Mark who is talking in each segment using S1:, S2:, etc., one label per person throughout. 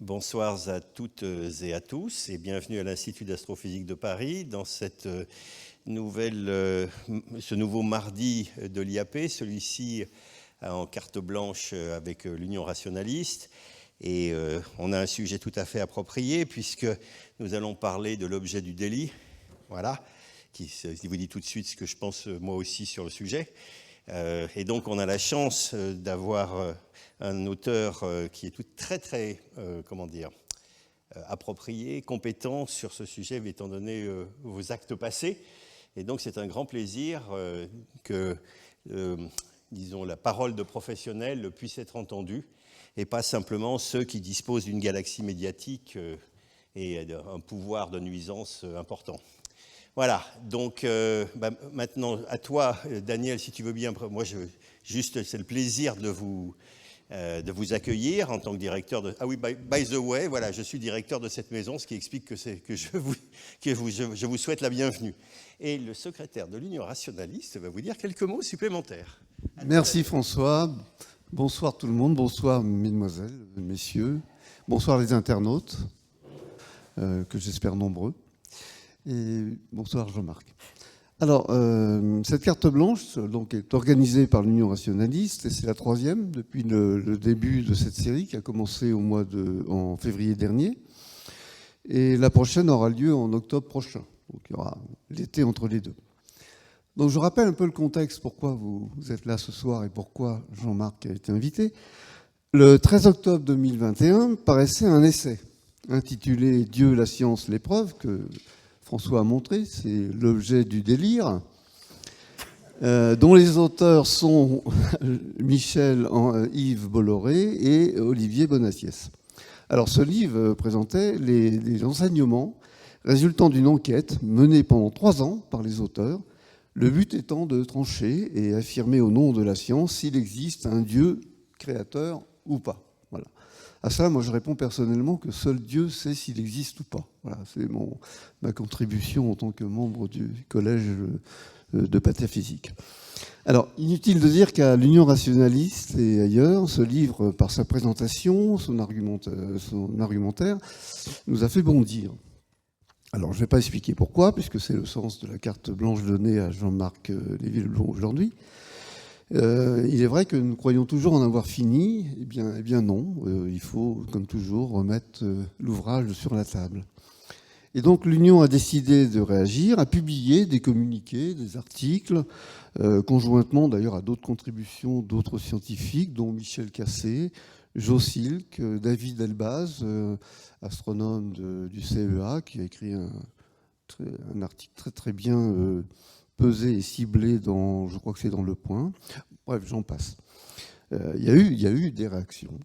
S1: Bonsoir à toutes et à tous et bienvenue à l'Institut d'astrophysique de Paris dans ce nouveau mardi de l'IAP, celui-ci en carte blanche avec l'Union rationaliste. Et on a un sujet tout à fait approprié puisque nous allons parler de l'objet du délit, voilà, qui vous dit tout de suite ce que je pense moi aussi sur le sujet. Et donc on a la chance d'avoir un auteur qui est très approprié, compétent sur ce sujet, étant donné vos actes passés. Et donc c'est un grand plaisir que, disons, la parole de professionnels puisse être entendue, et pas simplement ceux qui disposent d'une galaxie médiatique et d'un pouvoir de nuisance important. Voilà, donc maintenant à toi, Daniel, si tu veux bien. Moi, c'est le plaisir de vous accueillir en tant que directeur de... Ah oui, by the way, voilà, je suis directeur de cette maison, ce qui explique que je vous souhaite la bienvenue. Et le secrétaire de l'Union rationaliste va vous dire quelques mots supplémentaires.
S2: Merci François. Bonsoir tout le monde, bonsoir mesdemoiselles, messieurs, bonsoir les internautes, que j'espère nombreux, et bonsoir Jean-Marc. Alors, cette carte blanche donc, est organisée par l'Union rationaliste, et c'est la troisième depuis le début de cette série qui a commencé en février dernier, et la prochaine aura lieu en octobre prochain, donc il y aura l'été entre les deux. Donc je rappelle un peu le contexte, pourquoi vous êtes là ce soir et pourquoi Jean-Marc a été invité. Le 13 octobre 2021 paraissait un essai intitulé « Dieu, la science, l'épreuve » que François a montré, c'est l'objet du délire, dont les auteurs sont Michel-Yves Bolloré et Olivier Bonassiès. Alors ce livre présentait les enseignements résultant d'une enquête menée pendant 3 ans par les auteurs, le but étant de trancher et affirmer au nom de la science s'il existe un Dieu créateur ou pas. Voilà. À ça, moi, je réponds personnellement que seul Dieu sait s'il existe ou pas. Voilà, c'est ma contribution en tant que membre du collège de pataphysique. Alors, inutile de dire qu'à l'Union rationaliste et ailleurs, ce livre, par sa présentation, son argumentaire, nous a fait bondir. Alors, je ne vais pas expliquer pourquoi, puisque c'est le sens de la carte blanche donnée à Jean-Marc Lévy-Leblond aujourd'hui. Il est vrai que nous croyons toujours en avoir fini. Eh bien non, il faut, comme toujours, remettre l'ouvrage sur la table. Et donc, l'Union a décidé de réagir, a publié des communiqués, des articles, conjointement d'ailleurs à d'autres contributions d'autres scientifiques, dont Michel Cassé, Jo Silk, David Elbaz, astronome du CEA, qui a écrit un article très bien pesé et ciblé je crois que c'est dans Le Point. Bref, j'en passe. Il y a eu des réactions.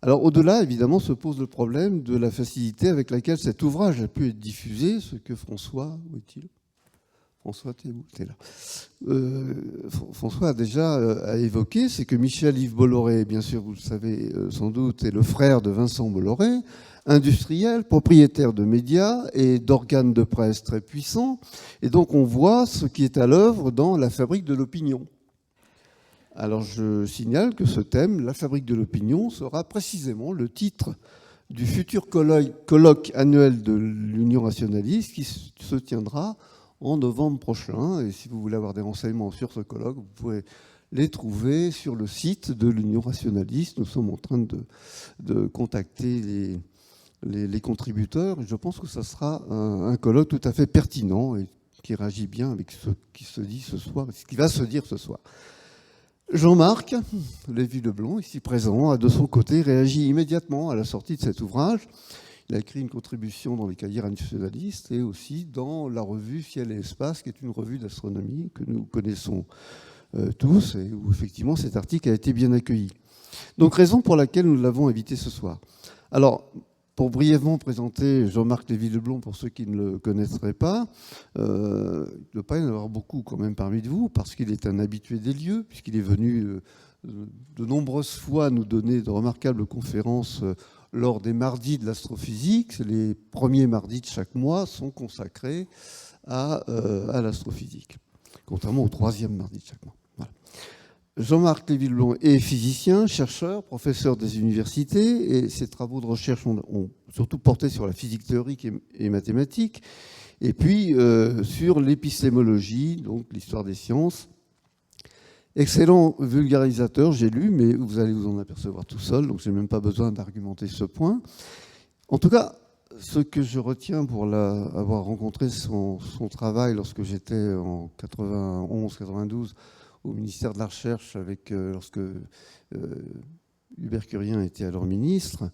S2: Alors au-delà, évidemment, se pose le problème de la facilité avec laquelle cet ouvrage a pu être diffusé, ce que François, où est-il ? François, t'es là. François a déjà évoqué, c'est que Michel-Yves Bolloré, bien sûr, vous le savez sans doute, est le frère de Vincent Bolloré, industriel, propriétaire de médias et d'organes de presse très puissants. Et donc on voit ce qui est à l'œuvre dans La fabrique de l'opinion. Alors je signale que ce thème, La fabrique de l'opinion, sera précisément le titre du futur colloque annuel de l'Union rationaliste qui se tiendra en novembre prochain. Et si vous voulez avoir des renseignements sur ce colloque, vous pouvez les trouver sur le site de l'Union rationaliste. Nous sommes en train de contacter les contributeurs. Et je pense que ça sera un colloque tout à fait pertinent et qui réagit bien avec ce qui se dit ce soir et ce qui va se dire ce soir. Jean-Marc Lévy-Leblond, ici présent, a de son côté réagi immédiatement à la sortie de cet ouvrage. Il a écrit une contribution dans les cahiers rationalistes et aussi dans la revue Ciel et Espace, qui est une revue d'astronomie que nous connaissons tous et où effectivement cet article a été bien accueilli. Donc raison pour laquelle nous l'avons invité ce soir. Alors, pour brièvement présenter Jean-Marc Lévy-Leblond pour ceux qui ne le connaîtraient pas, il ne doit pas y en avoir beaucoup quand même parmi vous, parce qu'il est un habitué des lieux, puisqu'il est venu de nombreuses fois nous donner de remarquables conférences lors des mardis de l'astrophysique. Les premiers mardis de chaque mois sont consacrés à l'astrophysique, contrairement au 3e mardi de chaque mois. Voilà. Jean-Marc Lévy-Leblond est physicien, chercheur, professeur des universités, et ses travaux de recherche ont surtout porté sur la physique théorique et mathématique, et puis sur l'épistémologie, donc l'histoire des sciences. Excellent vulgarisateur, j'ai lu, mais vous allez vous en apercevoir tout seul, donc je n'ai même pas besoin d'argumenter ce point. En tout cas, ce que je retiens pour avoir rencontré son travail lorsque j'étais en 91-92 au ministère de la Recherche, lorsque Hubert Curien était alors ministre,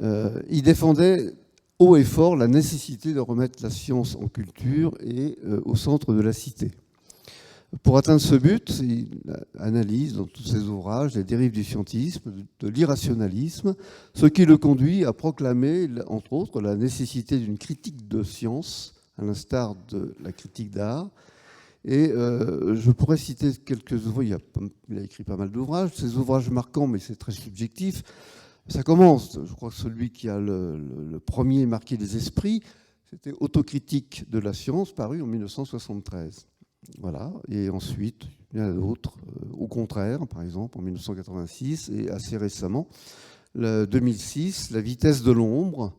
S2: il défendait haut et fort la nécessité de remettre la science en culture et au centre de la cité. Pour atteindre ce but, il analyse dans tous ses ouvrages les dérives du scientisme, de l'irrationalisme, ce qui le conduit à proclamer, entre autres, la nécessité d'une critique de science, à l'instar de la critique d'art. Et je pourrais citer quelques ouvrages, il a écrit pas mal d'ouvrages, ces ouvrages marquants, mais c'est très subjectif. Ça commence, je crois que celui qui a le premier marqué les esprits, c'était Autocritique de la science, paru en 1973. Voilà. Et ensuite, il y en a d'autres, Au contraire, par exemple, en 1986, et assez récemment, le 2006, La vitesse de l'ombre,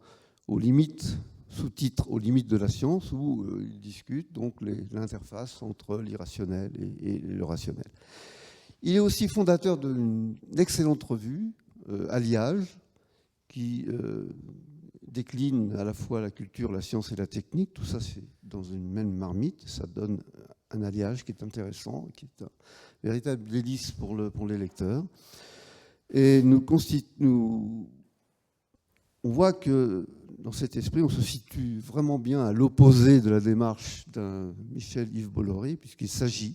S2: aux limites, sous-titre Aux limites de la science, où il discute donc l'interface entre l'irrationnel et le rationnel. Il est aussi fondateur d'une excellente revue, Alliage, qui décline à la fois la culture, la science et la technique. Tout ça, c'est dans une même marmite. Ça donne un alliage qui est intéressant, qui est un véritable délice pour les lecteurs. Et on voit que dans cet esprit, on se situe vraiment bien à l'opposé de la démarche d'un Michel-Yves Bolloré, puisqu'il s'agit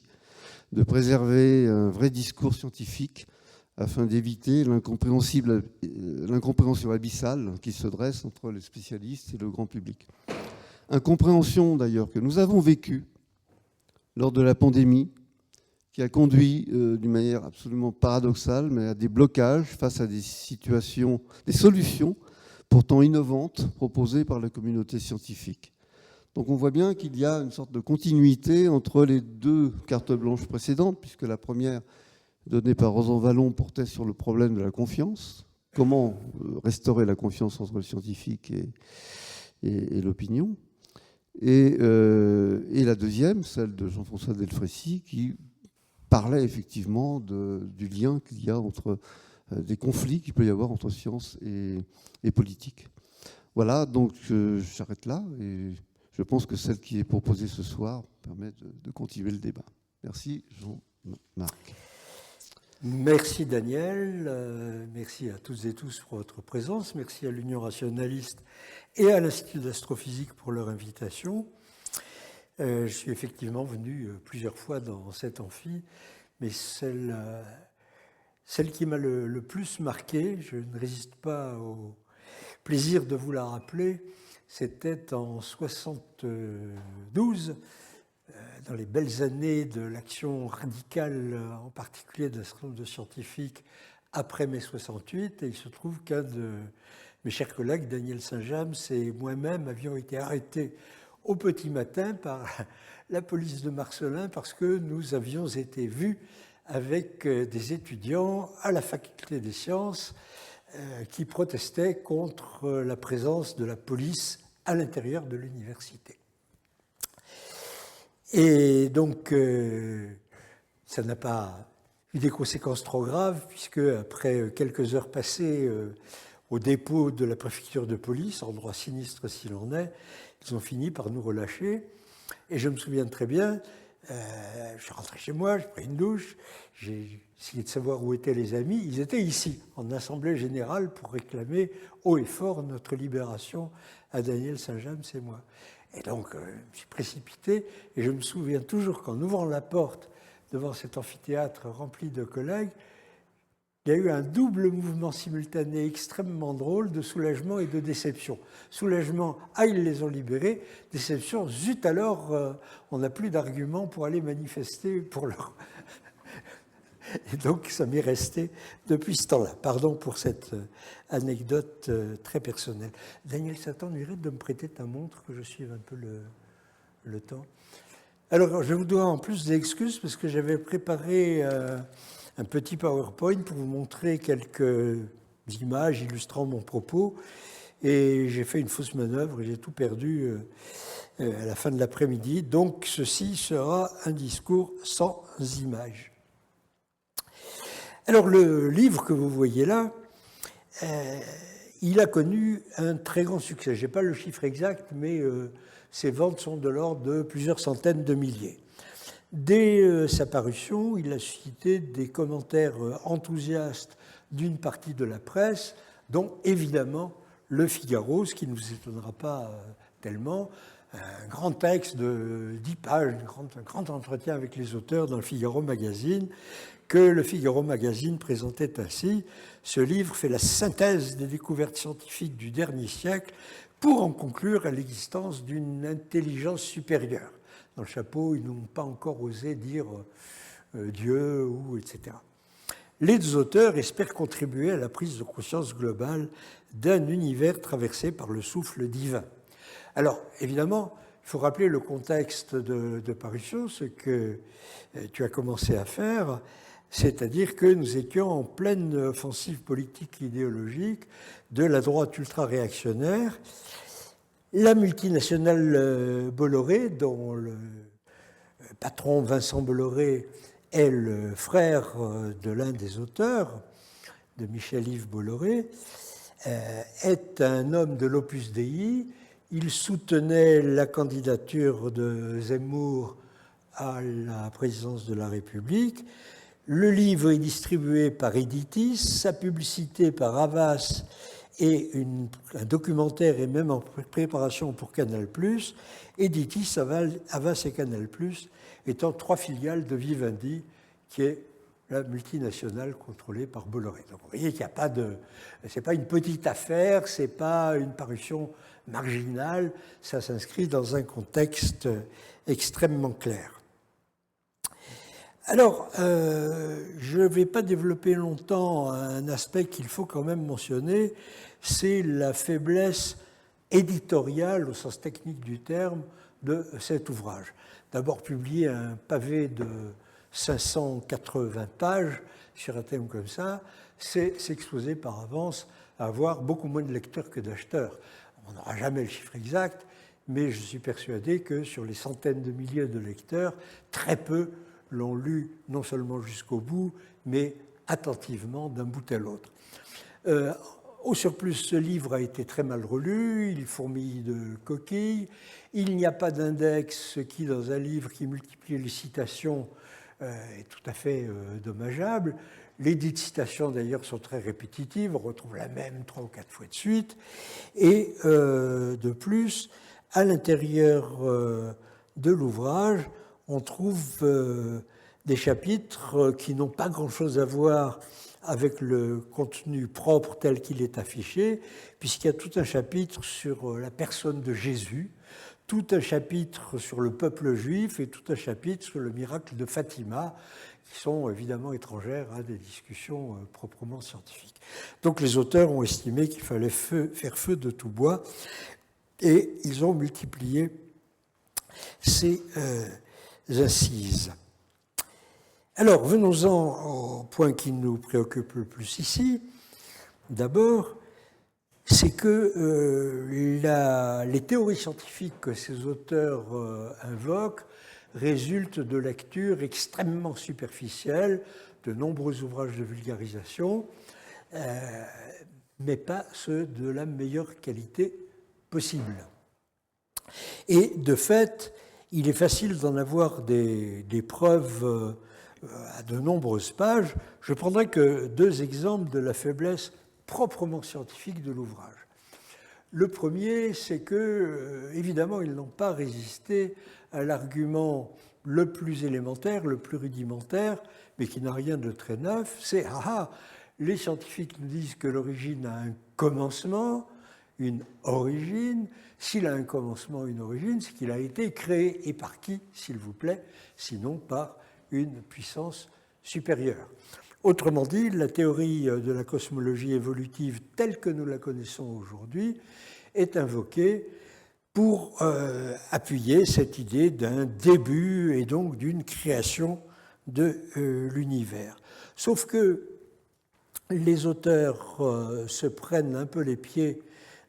S2: de préserver un vrai discours scientifique afin d'éviter l'incompréhension abyssale qui se dresse entre les spécialistes et le grand public. Incompréhension d'ailleurs que nous avons vécue lors de la pandémie, qui a conduit d'une manière absolument paradoxale, mais à des blocages face à des solutions pourtant innovantes proposées par la communauté scientifique. Donc on voit bien qu'il y a une sorte de continuité entre les deux cartes blanches précédentes, puisque la première, donnée par Rosan Vallon, portait sur le problème de la confiance. Comment restaurer la confiance entre le scientifique et l'opinion. Et la deuxième, celle de Jean-François Delfrécy, qui parlait effectivement du lien qu'il y a entre des conflits qu'il peut y avoir entre science et politique. Voilà, donc j'arrête là et je pense que celle qui est proposée ce soir permet de continuer le débat. Merci Jean-Marc.
S3: Merci Daniel, merci à toutes et tous pour votre présence, merci à l'Union rationaliste et à l'Institut d'astrophysique pour leur invitation. Je suis effectivement venu plusieurs fois dans cet amphi, mais celle qui m'a le plus marqué, je ne résiste pas au plaisir de vous la rappeler, c'était en 1972, dans les belles années de l'action radicale, en particulier d'un certain nombre de scientifiques, après mai 68, et il se trouve qu'un de mes chers collègues, Daniel Saint-James, et moi-même avions été arrêtés au petit matin par la police de Marcellin parce que nous avions été vus avec des étudiants à la faculté des sciences qui protestaient contre la présence de la police à l'intérieur de l'université. Et donc, ça n'a pas eu des conséquences trop graves, puisque après quelques heures passées au dépôt de la préfecture de police, endroit sinistre s'il en est, ils ont fini par nous relâcher. Et je me souviens très bien, je suis rentré chez moi, j'ai pris une douche, j'ai essayé de savoir où étaient les amis. Ils étaient ici, en assemblée générale, pour réclamer haut et fort notre libération à Daniel Saint-James et moi. Et donc, je me suis précipité, et je me souviens toujours qu'en ouvrant la porte devant cet amphithéâtre rempli de collègues, il y a eu un double mouvement simultané extrêmement drôle de soulagement et de déception. Soulagement, ah, ils les ont libérés. Déception, zut alors, on n'a plus d'arguments pour aller manifester pour leur... Et donc, ça m'est resté depuis ce temps-là. Pardon pour cette anecdote très personnelle. Daniel, ça t'ennuierait de me prêter ta montre, que je suive un peu le temps. Alors, je vous dois en plus des excuses, parce que j'avais préparé un petit PowerPoint pour vous montrer quelques images illustrant mon propos. Et j'ai fait une fausse manœuvre et j'ai tout perdu à la fin de l'après-midi. Donc ceci sera un discours sans images. Alors le livre que vous voyez là, il a connu un très grand succès. Je n'ai pas le chiffre exact, mais ses ventes sont de l'ordre de plusieurs centaines de milliers. Dès sa parution, il a suscité des commentaires enthousiastes d'une partie de la presse, dont évidemment Le Figaro, ce qui ne vous étonnera pas tellement. Un grand texte de 10 pages, un grand entretien avec les auteurs dans Le Figaro Magazine, que Le Figaro Magazine présentait ainsi. Ce livre fait la synthèse des découvertes scientifiques du dernier siècle pour en conclure à l'existence d'une intelligence supérieure. Dans le chapeau, ils n'ont pas encore osé dire Dieu ou etc. Les deux auteurs espèrent contribuer à la prise de conscience globale d'un univers traversé par le souffle divin. Alors, évidemment, il faut rappeler le contexte de parution, ce que tu as commencé à faire, c'est-à-dire que nous étions en pleine offensive politique idéologique de la droite ultra-réactionnaire. La multinationale Bolloré, dont le patron Vincent Bolloré est le frère de l'un des auteurs, de Michel-Yves Bolloré, est un homme de l'Opus Dei. Il soutenait la candidature de Zemmour à la présidence de la République. Le livre est distribué par Editis, sa publicité par Havas et un documentaire est même en préparation pour Canal+. Editis, Havas et Canal+, étant 3 filiales de Vivendi, qui est la multinationale contrôlée par Bolloré. Donc vous voyez qu'il n'y a pas de... C'est pas une petite affaire, c'est pas une parution marginale, ça s'inscrit dans un contexte extrêmement clair. Alors, je ne vais pas développer longtemps un aspect qu'il faut quand même mentionner, c'est la faiblesse éditoriale, au sens technique du terme, de cet ouvrage. D'abord, publier un pavé de 580 pages sur un thème comme ça, c'est s'exposer par avance à avoir beaucoup moins de lecteurs que d'acheteurs. On n'aura jamais le chiffre exact, mais je suis persuadé que sur les centaines de milliers de lecteurs, très peu l'ont lu non seulement jusqu'au bout, mais attentivement d'un bout à l'autre. Au surplus, ce livre a été très mal relu, il fourmille de coquilles, il n'y a pas d'index, ce qui, dans un livre qui multiplie les citations, est tout à fait dommageable. Les dites citations, d'ailleurs, sont très répétitives, on retrouve la même 3 ou 4 fois de suite. Et de plus, à l'intérieur de l'ouvrage, on trouve des chapitres qui n'ont pas grand-chose à voir avec le contenu propre tel qu'il est affiché, puisqu'il y a tout un chapitre sur la personne de Jésus, tout un chapitre sur le peuple juif et tout un chapitre sur le miracle de Fatima, qui sont évidemment étrangères à des discussions proprement scientifiques. Donc les auteurs ont estimé qu'il fallait faire feu de tout bois, et ils ont multiplié ces incises. Alors, venons-en au point qui nous préoccupe le plus ici. D'abord, c'est que les théories scientifiques que ces auteurs invoquent résultent de lectures extrêmement superficielles, de nombreux ouvrages de vulgarisation, mais pas ceux de la meilleure qualité possible. Et de fait, il est facile d'en avoir des preuves à de nombreuses pages. Je prendrai que 2 exemples de la faiblesse proprement scientifique de l'ouvrage. Le premier, c'est que, évidemment, ils n'ont pas résisté à l'argument le plus élémentaire, le plus rudimentaire, mais qui n'a rien de très neuf, c'est « Ah, les scientifiques nous disent que l'origine a un commencement, une origine. S'il a un commencement, une origine, c'est qu'il a été créé. Et par qui, s'il vous plaît, sinon par une puissance supérieure. » Autrement dit, la théorie de la cosmologie évolutive telle que nous la connaissons aujourd'hui est invoquée pour appuyer cette idée d'un début et donc d'une création de l'univers. Sauf que les auteurs se prennent un peu les pieds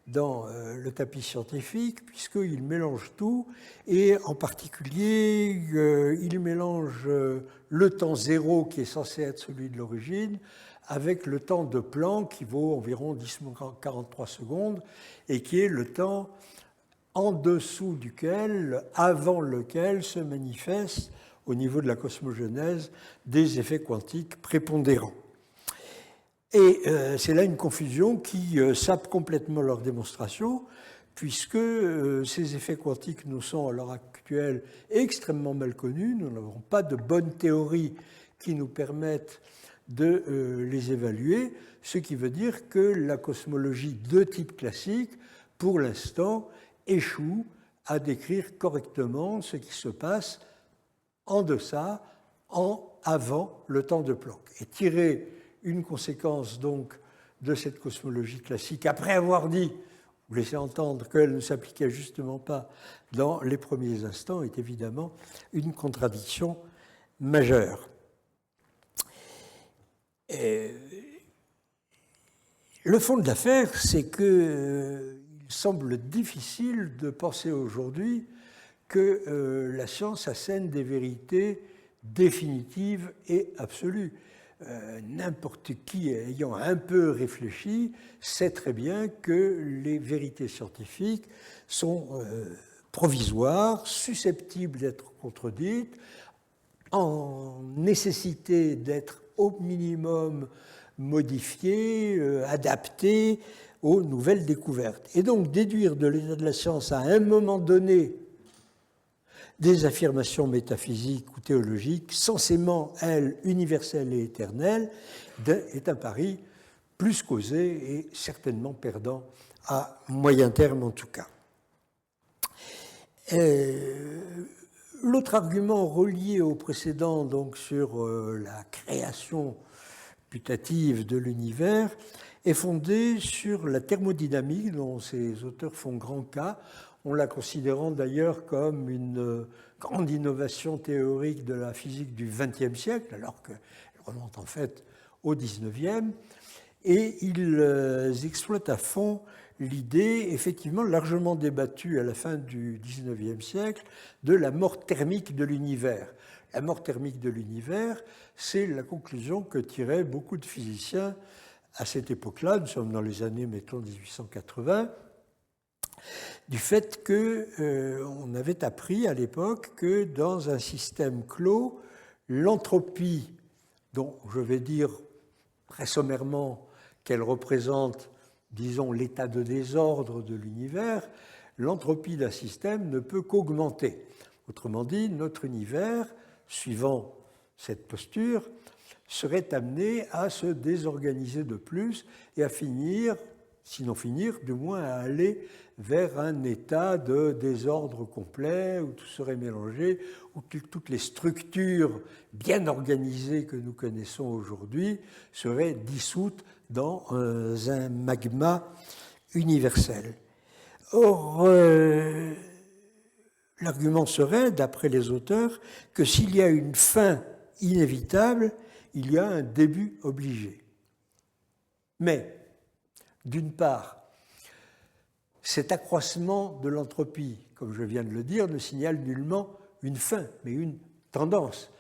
S3: dans le tapis scientifique, puisqu'ils mélangent tout, et en particulier, ils mélangent le temps zéro, qui est censé être celui de l'origine, avec le temps de Planck, qui vaut environ 10-43 secondes, et qui est le temps en dessous duquel, avant lequel se manifestent, au niveau de la cosmogenèse, des effets quantiques prépondérants. Et c'est là une confusion qui sape complètement leur démonstration, puisque ces effets quantiques nous sont à l'heure actuelle extrêmement mal connus. Nous n'avons pas de bonnes théories qui nous permettent de les évaluer, ce qui veut dire que la cosmologie de type classique, pour l'instant, échoue à décrire correctement ce qui se passe en deçà, avant le temps de Planck. Et tirer une conséquence donc de cette cosmologie classique, après avoir dit, vous laissez entendre qu'elle ne s'appliquait justement pas dans les premiers instants, est évidemment une contradiction majeure. Et le fond de l'affaire, c'est qu'il semble difficile de penser aujourd'hui que la science assène des vérités définitives et absolues. N'importe qui ayant un peu réfléchi sait très bien que les vérités scientifiques sont provisoires, susceptibles d'être contredites, en nécessité d'être au minimum modifiées, adaptées aux nouvelles découvertes. Et donc déduire de l'état de la science à un moment donné des affirmations métaphysiques ou théologiques, censément, elles, universelles et éternelles, est un pari plus qu'osé et certainement perdant à moyen terme en tout cas. L'autre argument relié au précédent, donc sur la création putative de l'univers, est fondé sur la thermodynamique dont ces auteurs font grand cas, en la considérant d'ailleurs comme une grande innovation théorique de la physique du XXe siècle, alors qu'elle remonte en fait au XIXe. Et ils exploitent à fond l'idée, effectivement largement débattue à la fin du XIXe siècle, de la mort thermique de l'univers. La mort thermique de l'univers, c'est la conclusion que tiraient beaucoup de physiciens à cette époque-là, nous sommes dans les années, mettons, 1880, du fait qu'on avait appris à l'époque que dans un système clos, l'entropie, dont je vais dire très sommairement qu'elle représente, disons, l'état de désordre de l'univers, l'entropie d'un système ne peut qu'augmenter. Autrement dit, notre univers, suivant cette posture, serait amené à se désorganiser de plus et à finir, sinon finir, du moins à aller vers un état de désordre complet, où tout serait mélangé, où toutes les structures bien organisées que nous connaissons aujourd'hui seraient dissoutes dans un magma universel. Or, l'argument serait, d'après les auteurs, que s'il y a une fin inévitable, il y a un début obligé. Mais, d'une part, cet accroissement de l'entropie, comme je viens de le dire, ne signale nullement une fin, mais une tendance.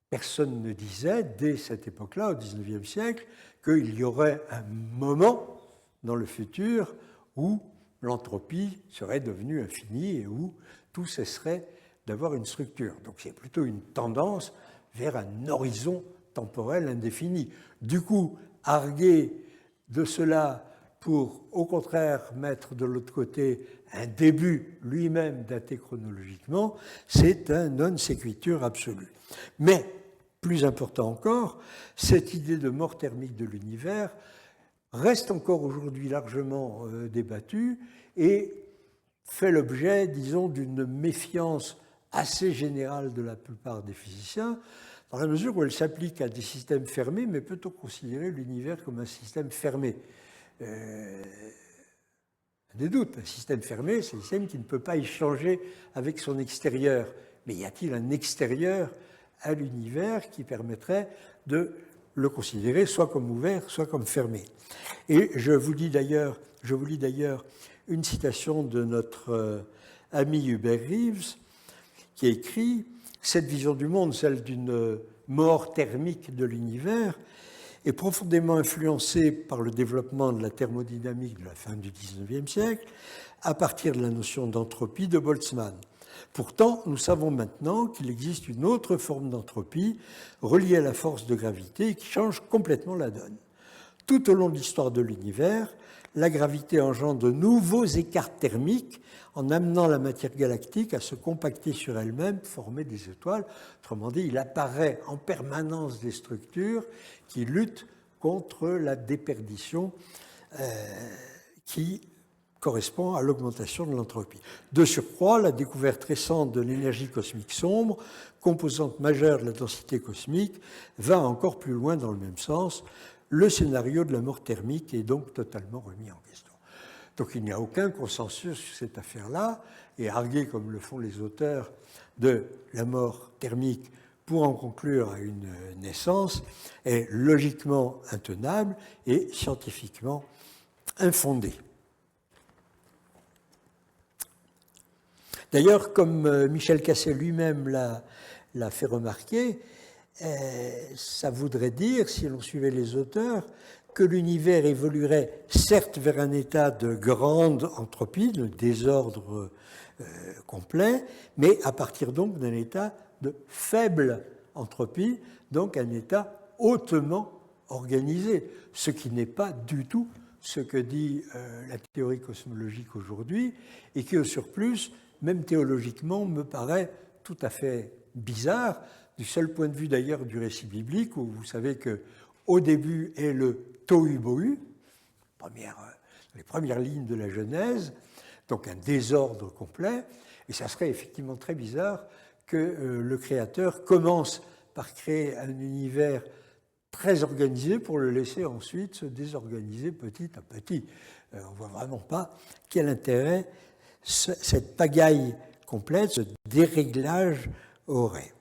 S3: Personne ne disait, dès cette époque-là, au XIXe siècle, qu'il y aurait un moment dans le futur où l'entropie serait devenue infinie et où tout cesserait d'avoir une structure. Donc c'est plutôt une tendance vers un horizon temporel indéfini. Du coup, arguer de cela pour, au contraire, mettre de l'autre côté un début lui-même daté chronologiquement, c'est un non sequitur absolu. Mais, plus important encore, cette idée de mort thermique de l'univers reste encore aujourd'hui largement débattue et fait l'objet, disons, d'une méfiance assez générale de la plupart des physiciens, dans la mesure où elle s'applique à des systèmes fermés, mais peut-on considérer l'univers comme un système fermé ? Des doutes. Un système fermé, c'est un système qui ne peut pas échanger avec son extérieur. Mais y a-t-il un extérieur à l'univers qui permettrait de le considérer soit comme ouvert, soit comme fermé. Et je vous lis d'ailleurs une citation de notre ami Hubert Reeves, qui a écrit « Cette vision du monde, celle d'une mort thermique de l'univers, est profondément influencée par le développement de la thermodynamique de la fin du XIXe siècle, à partir de la notion d'entropie de Boltzmann. Pourtant, nous savons maintenant qu'il existe une autre forme d'entropie reliée à la force de gravité qui change complètement la donne. Tout au long de l'histoire de l'univers, la gravité engendre de nouveaux écarts thermiques en amenant la matière galactique à se compacter sur elle-même, former des étoiles. Autrement dit, il apparaît en permanence des structures qui luttent contre la déperdition qui correspond à l'augmentation de l'entropie. De surcroît, la découverte récente de l'énergie cosmique sombre, composante majeure de la densité cosmique, va encore plus loin dans le même sens. Le scénario de la mort thermique est donc totalement remis en question. Donc il n'y a aucun consensus sur cette affaire-là, et arguer comme le font les auteurs de la mort thermique pour en conclure à une naissance est logiquement intenable et scientifiquement infondé. D'ailleurs, comme Michel Casset lui-même l'a fait remarquer, ça voudrait dire, si l'on suivait les auteurs, que l'univers évoluerait certes vers un état de grande entropie, de désordre complet, mais à partir donc d'un état de faible entropie, donc un état hautement organisé, ce qui n'est pas du tout ce que dit la théorie cosmologique aujourd'hui, et qui, au surplus, même théologiquement, me paraît tout à fait bizarre, du seul point de vue d'ailleurs du récit biblique, où vous savez qu'au début est le tohu-bohu, les premières lignes de la Genèse, donc un désordre complet, et ça serait effectivement très bizarre que le Créateur commence par créer un univers très organisé pour le laisser ensuite se désorganiser petit à petit. On ne voit vraiment pas quel intérêt cette pagaille complète, ce déréglage aurait.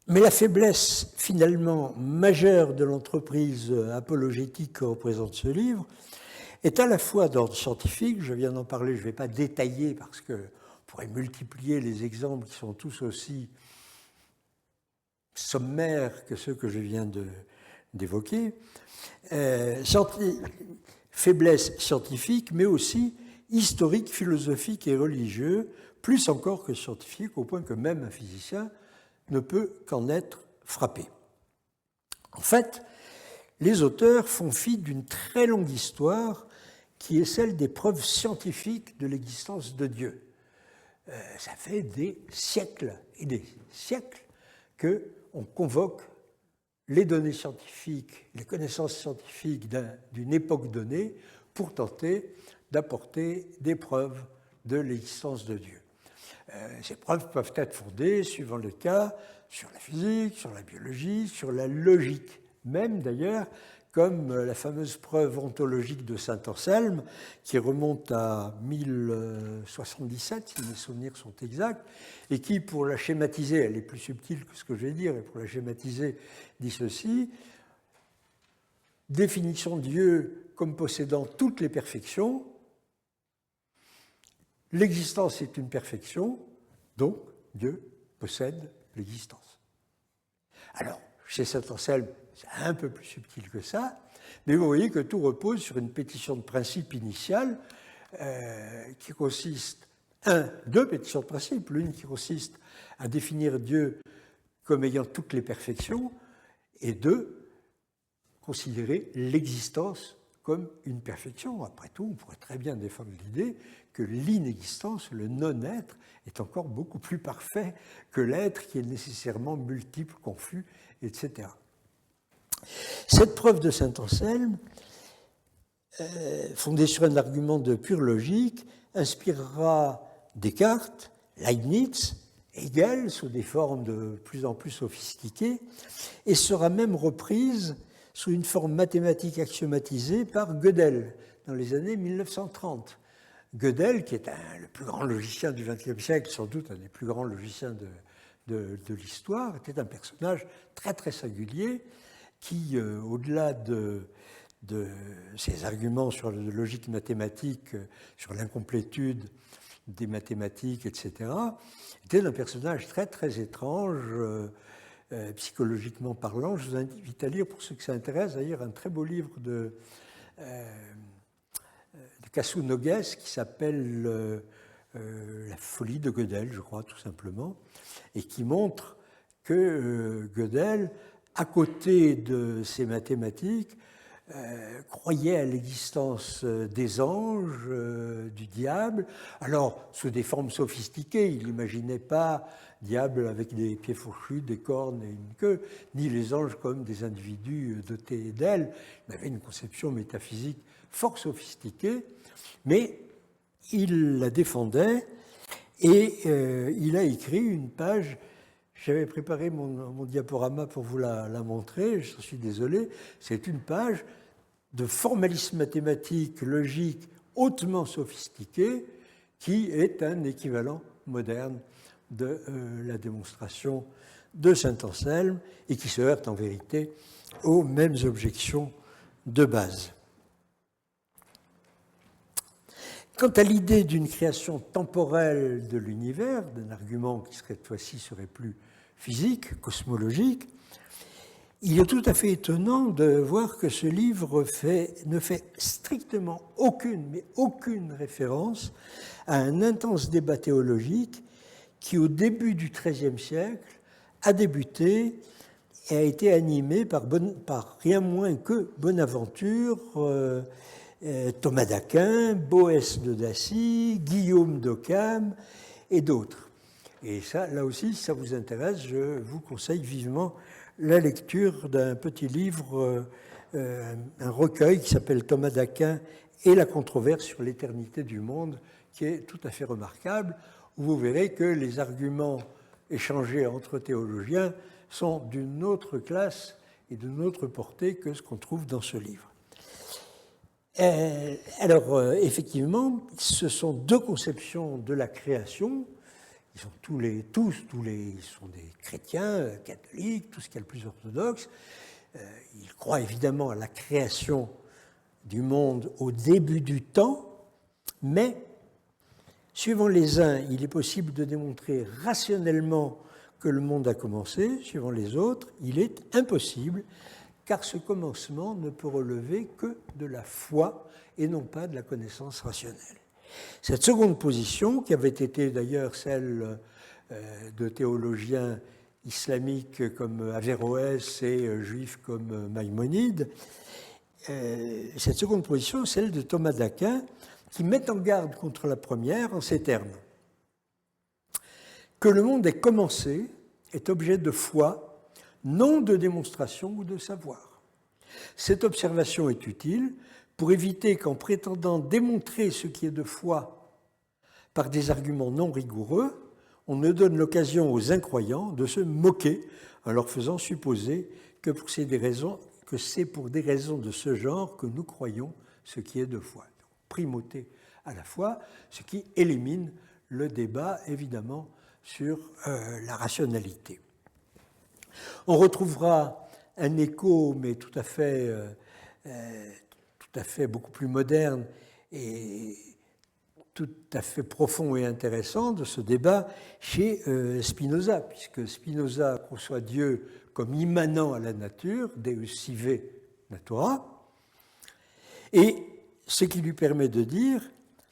S3: Mais la faiblesse finalement majeure de l'entreprise apologétique que représente ce livre est à la fois d'ordre scientifique, je viens d'en parler, je ne vais pas détailler parce qu'on pourrait multiplier les exemples qui sont tous aussi sommaires que ceux que je viens d'évoquer, faiblesse scientifique, mais aussi historique, philosophique et religieux, plus encore que scientifique, au point que même un physicien ne peut qu'en être frappé. En fait, les auteurs font fi d'une très longue histoire qui est celle des preuves scientifiques de l'existence de Dieu. Ça fait des siècles et des siècles qu'on convoque les données scientifiques, les connaissances scientifiques d'une époque donnée pour tenter d'apporter des preuves de l'existence de Dieu. Ces preuves peuvent être fondées, suivant le cas, sur la physique, sur la biologie, sur la logique même d'ailleurs, comme la fameuse preuve ontologique de saint Anselme, qui remonte à 1077, si mes souvenirs sont exacts, et qui, pour la schématiser, elle est plus subtile que ce que je vais dire, et pour la schématiser, dit ceci: définition de Dieu comme possédant toutes les perfections. L'existence est une perfection, donc Dieu possède l'existence. Alors, chez saint Anselme, c'est un peu plus subtil que ça, mais vous voyez que tout repose sur une pétition de principe initiale qui consiste, deux pétitions de principe, l'une qui consiste à définir Dieu comme ayant toutes les perfections, et deux, considérer l'existence comme une perfection. Après tout, on pourrait très bien défendre l'idée que l'inexistence, le non-être, est encore beaucoup plus parfait que l'être qui est nécessairement multiple, confus, etc. Cette preuve de saint Anselme, fondée sur un argument de pure logique, inspirera Descartes, Leibniz, Hegel, sous des formes de plus en plus sophistiquées, et sera même reprise sous une forme mathématique axiomatisée par Gödel dans les années 1930. Gödel, qui est le plus grand logicien du XXe siècle, sans doute un des plus grands logiciens de l'histoire, était un personnage très très singulier qui, au-delà de ses arguments sur la logique mathématique, sur l'incomplétude des mathématiques, etc., était un personnage très très étrange, psychologiquement parlant. Je vous invite à lire, pour ceux que ça intéresse, d'ailleurs, un très beau livre de Cassou Noguès qui s'appelle La folie de Gödel, je crois, tout simplement, et qui montre que Gödel, à côté de ses mathématiques, croyait à l'existence des anges, du diable, alors sous des formes sophistiquées. Il n'imaginait pas diable avec des pieds fourchus, des cornes et une queue, ni les anges comme des individus dotés d'ailes. Il avait une conception métaphysique fort sophistiquée, mais il la défendait et il a écrit une page. J'avais préparé mon diaporama pour vous la montrer, je suis désolé. C'est une page de formalisme mathématique, logique, hautement sophistiqué, qui est un équivalent moderne de la démonstration de Saint-Anselme et qui se heurte en vérité aux mêmes objections de base. Quant à l'idée d'une création temporelle de l'univers, d'un argument qui cette fois-ci serait plus physique, cosmologique, il est tout à fait étonnant de voir que ce livre ne fait strictement aucune référence à un intense débat théologique qui, au début du XIIIe siècle, a débuté et a été animé par rien moins que Bonaventure, Thomas d'Aquin, Boès de Dacy, Guillaume d'Occam et d'autres. Et ça, là aussi, si ça vous intéresse, je vous conseille vivement la lecture d'un petit livre, un recueil qui s'appelle Thomas d'Aquin et la controverse sur l'éternité du monde, qui est tout à fait remarquable, où vous verrez que les arguments échangés entre théologiens sont d'une autre classe et d'une autre portée que ce qu'on trouve dans ce livre. Alors, effectivement, ce sont deux conceptions de la création. Ils sont tous sont des chrétiens, catholiques, tout ce qui est le plus orthodoxe. Ils croient évidemment à la création du monde au début du temps, mais suivant les uns, il est possible de démontrer rationnellement que le monde a commencé. Suivant les autres, il est impossible, car ce commencement ne peut relever que de la foi et non pas de la connaissance rationnelle. Cette seconde position, qui avait été d'ailleurs celle de théologiens islamiques comme Averroès et juifs comme Maïmonide, cette seconde position, celle de Thomas d'Aquin, qui met en garde contre la première en ces termes. Que le monde ait commencé est objet de foi, non de démonstration ou de savoir. Cette observation est utile pour éviter qu'en prétendant démontrer ce qui est de foi par des arguments non rigoureux, on ne donne l'occasion aux incroyants de se moquer en leur faisant supposer que c'est pour des raisons de ce genre que nous croyons ce qui est de foi. Donc, primauté à la foi, ce qui élimine le débat, évidemment, sur la rationalité. On retrouvera un écho, mais tout à fait beaucoup plus moderne et tout à fait profond et intéressant de ce débat chez Spinoza, puisque Spinoza conçoit Dieu comme immanent à la nature, Deus sive natura, et ce qui lui permet de dire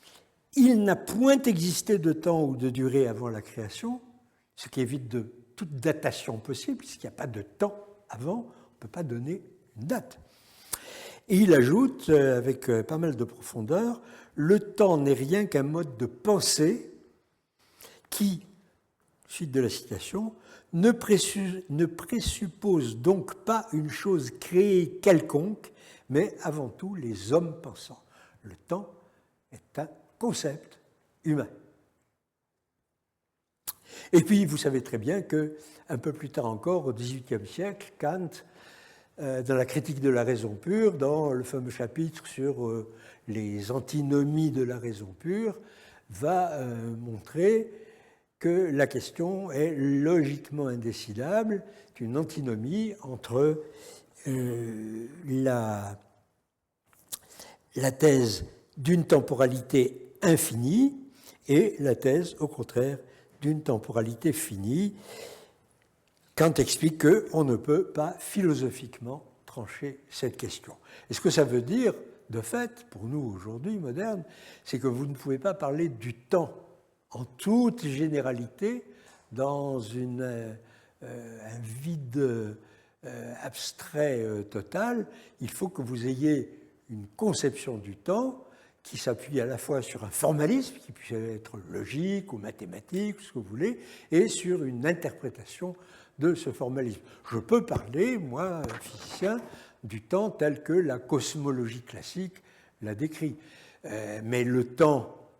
S3: « il n'a point existé de temps ou de durée avant la création », ce qui évite de toute datation possible, puisqu'il n'y a pas de temps avant, on ne peut pas donner une date. Et il ajoute, avec pas mal de profondeur, « le temps n'est rien qu'un mode de pensée qui, suite de la citation, ne présuppose donc pas une chose créée quelconque, mais avant tout les hommes pensants. Le temps est un concept humain. » Et puis, vous savez très bien qu'un peu plus tard encore, au XVIIIe siècle, Kant dans la critique de la raison pure, dans le fameux chapitre sur les antinomies de la raison pure, va montrer que la question est logiquement indécidable, une antinomie entre la thèse d'une temporalité infinie et la thèse, au contraire, d'une temporalité finie. Kant explique qu'on ne peut pas philosophiquement trancher cette question. Et ce que ça veut dire, de fait, pour nous aujourd'hui, modernes, c'est que vous ne pouvez pas parler du temps en toute généralité dans un vide abstrait total. Il faut que vous ayez une conception du temps qui s'appuie à la fois sur un formalisme, qui puisse être logique ou mathématique, ou ce que vous voulez, et sur une interprétation de ce formalisme. Je peux parler, moi, physicien, du temps tel que la cosmologie classique l'a décrit. Mais le temps,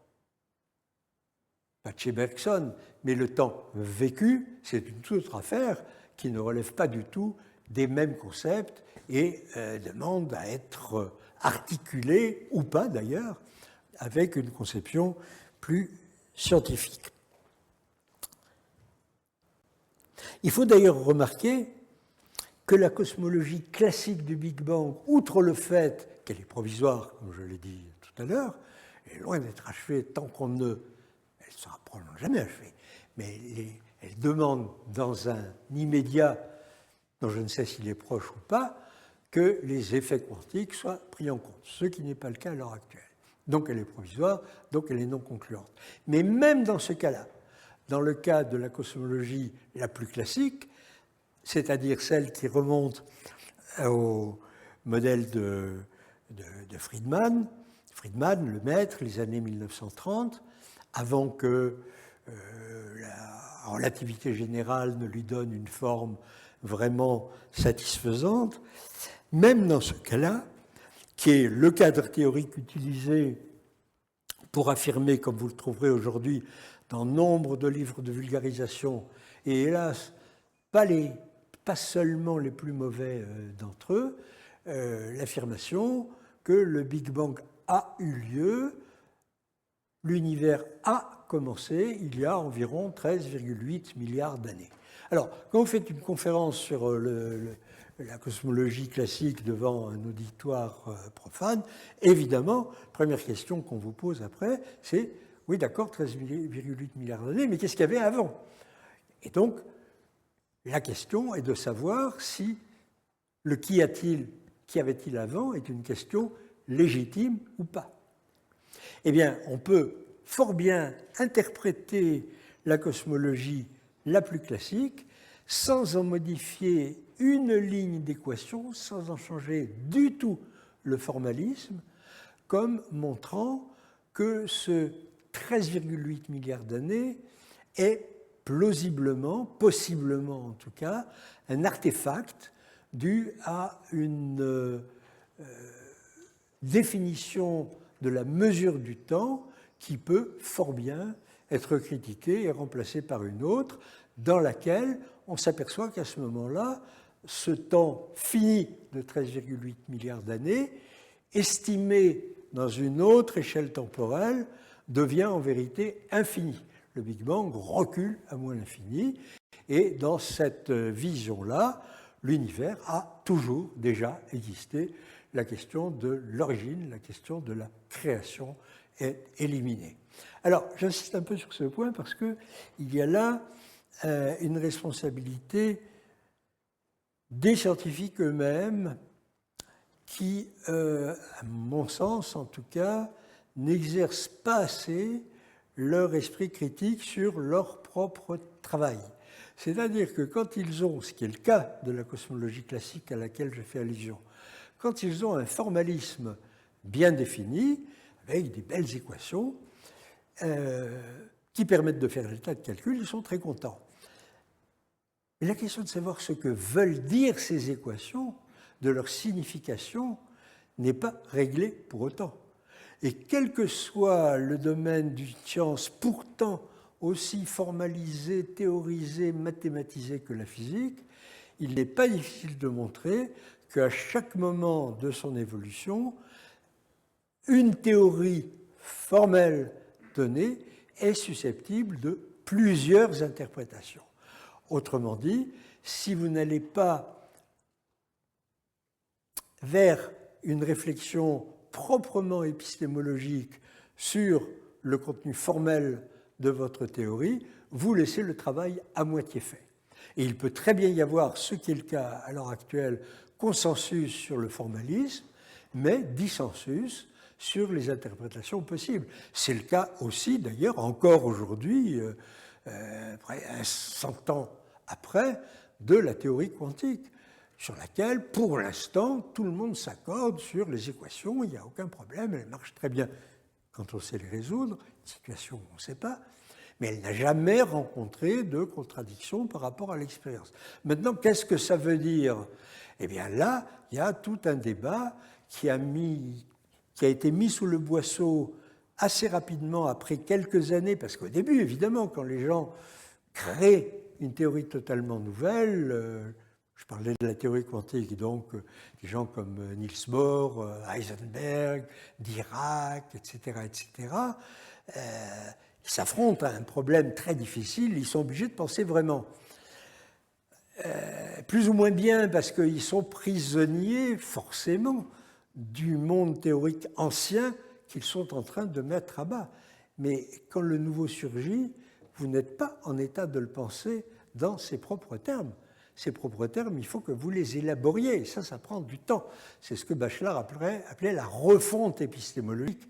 S3: pas de chez Bergson, mais le temps vécu, c'est une toute autre affaire qui ne relève pas du tout des mêmes concepts et demande à être articulé, ou pas d'ailleurs, avec une conception plus scientifique. Il faut d'ailleurs remarquer que la cosmologie classique du Big Bang, outre le fait qu'elle est provisoire, comme je l'ai dit tout à l'heure, est loin d'être achevée tant qu'on ne... Elle ne sera probablement jamais achevée, mais elle demande dans un immédiat, dont je ne sais s'il est proche ou pas, que les effets quantiques soient pris en compte, ce qui n'est pas le cas à l'heure actuelle. Donc elle est provisoire, donc elle est non concluante. Mais même dans ce cas-là, dans le cas de la cosmologie la plus classique, c'est-à-dire celle qui remonte au modèle de Friedman, le maître, les années 1930, avant que la relativité générale ne lui donne une forme vraiment satisfaisante, même dans ce cas-là, qui est le cadre théorique utilisé pour affirmer, comme vous le trouverez aujourd'hui dans nombre de livres de vulgarisation, et hélas, pas seulement les plus mauvais d'entre eux, l'affirmation que le Big Bang a eu lieu, l'univers a commencé il y a environ 13,8 milliards d'années. Alors, quand vous faites une conférence sur la cosmologie classique devant un auditoire profane, évidemment, première question qu'on vous pose après, c'est oui, d'accord, 13,8 milliards d'années, mais qu'est-ce qu'il y avait avant? Et donc, la question est de savoir si le qu'y avait-il avant est une question légitime ou pas. Eh bien, on peut fort bien interpréter la cosmologie la plus classique sans en modifier une ligne d'équation, sans en changer du tout le formalisme, comme montrant que ce 13,8 milliards d'années est plausiblement, possiblement en tout cas, un artefact dû à une définition de la mesure du temps qui peut fort bien être critiquée et remplacée par une autre, dans laquelle on s'aperçoit qu'à ce moment-là, ce temps fini de 13,8 milliards d'années, estimé dans une autre échelle temporelle, devient en vérité infini. Le Big Bang recule à moins l'infini, et dans cette vision-là, l'univers a toujours déjà existé. La question de l'origine, la question de la création est éliminée. Alors, j'insiste un peu sur ce point parce qu'il y a là une responsabilité des scientifiques eux-mêmes qui, à mon sens en tout cas, n'exercent pas assez leur esprit critique sur leur propre travail. C'est-à-dire que quand ils ont, ce qui est le cas de la cosmologie classique à laquelle je fais allusion, quand ils ont un formalisme bien défini, avec des belles équations, qui permettent de faire des tas de calculs, ils sont très contents. Mais la question de savoir ce que veulent dire ces équations, de leur signification, n'est pas réglée pour autant. Et quel que soit le domaine d'une science pourtant aussi formalisé, théorisé, mathématisé que la physique, il n'est pas difficile de montrer qu'à chaque moment de son évolution, une théorie formelle donnée est susceptible de plusieurs interprétations. Autrement dit, si vous n'allez pas vers une réflexion proprement épistémologique sur le contenu formel de votre théorie, vous laissez le travail à moitié fait. Et il peut très bien y avoir, ce qui est le cas à l'heure actuelle, consensus sur le formalisme, mais dissensus sur les interprétations possibles. C'est le cas aussi, d'ailleurs, encore aujourd'hui, 100 ans après, de la théorie quantique, sur laquelle, pour l'instant, tout le monde s'accorde sur les équations, il n'y a aucun problème, elles marchent très bien quand on sait les résoudre, une situation où on ne sait pas, mais elle n'a jamais rencontré de contradiction par rapport à l'expérience. Maintenant, qu'est-ce que ça veut dire? Eh bien là, il y a tout un débat qui a été mis sous le boisseau assez rapidement après quelques années, parce qu'au début, évidemment, quand les gens créent une théorie totalement nouvelle, je parlais de la théorie quantique, donc des gens comme Niels Bohr, Heisenberg, Dirac, etc., ils s'affrontent à un problème très difficile, ils sont obligés de penser vraiment. Plus ou moins bien parce qu'ils sont prisonniers, forcément, du monde théorique ancien qu'ils sont en train de mettre à bas. Mais quand le nouveau surgit, vous n'êtes pas en état de le penser dans ses propres termes. Ces propres termes, il faut que vous les élaboriez, et ça prend du temps. C'est ce que Bachelard appelait la refonte épistémologique,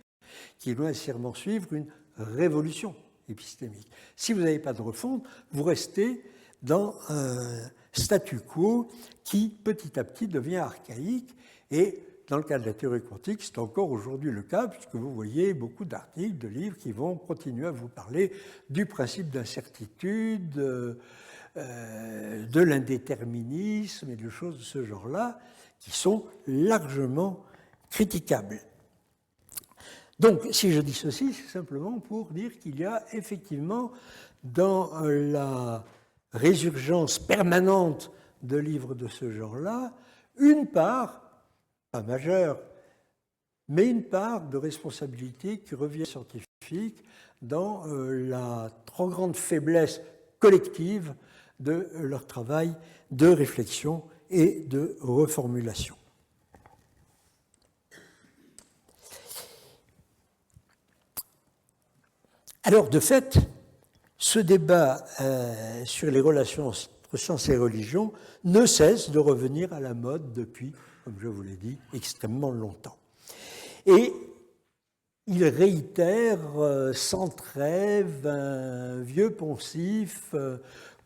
S3: qui doit nécessairement suivre une révolution épistémique. Si vous n'avez pas de refonte, vous restez dans un statu quo qui, petit à petit, devient archaïque. Et dans le cas de la théorie quantique, c'est encore aujourd'hui le cas, puisque vous voyez beaucoup d'articles, de livres qui vont continuer à vous parler du principe d'incertitude, de l'indéterminisme et de choses de ce genre-là, qui sont largement critiquables. Donc, si je dis ceci, c'est simplement pour dire qu'il y a effectivement dans la résurgence permanente de livres de ce genre-là, une part, pas majeure, mais une part de responsabilité qui revient aux scientifiques dans la trop grande faiblesse collective de leur travail de réflexion et de reformulation. Alors, de fait, ce débat sur les relations entre science et religion ne cesse de revenir à la mode depuis, comme je vous l'ai dit, extrêmement longtemps. Et il réitère sans trêve un vieux poncif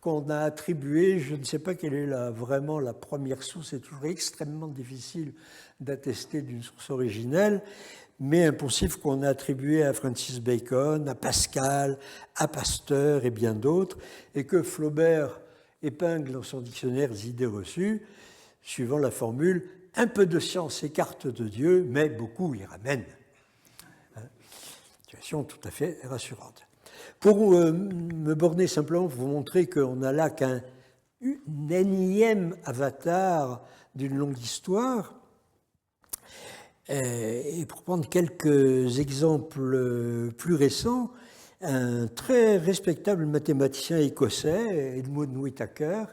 S3: qu'on a attribué, je ne sais pas quelle est vraiment la première source, c'est toujours extrêmement difficile d'attester d'une source originelle, mais un poncif qu'on a attribué à Francis Bacon, à Pascal, à Pasteur et bien d'autres, et que Flaubert épingle dans son dictionnaire des idées reçues, suivant la formule « un peu de science écarte de Dieu, mais beaucoup y ramène ». Situation tout à fait rassurante. Pour me borner simplement, pour vous montrer qu'on n'a là qu'un énième avatar d'une longue histoire, et pour prendre quelques exemples plus récents, un très respectable mathématicien écossais, Edmund Whittaker,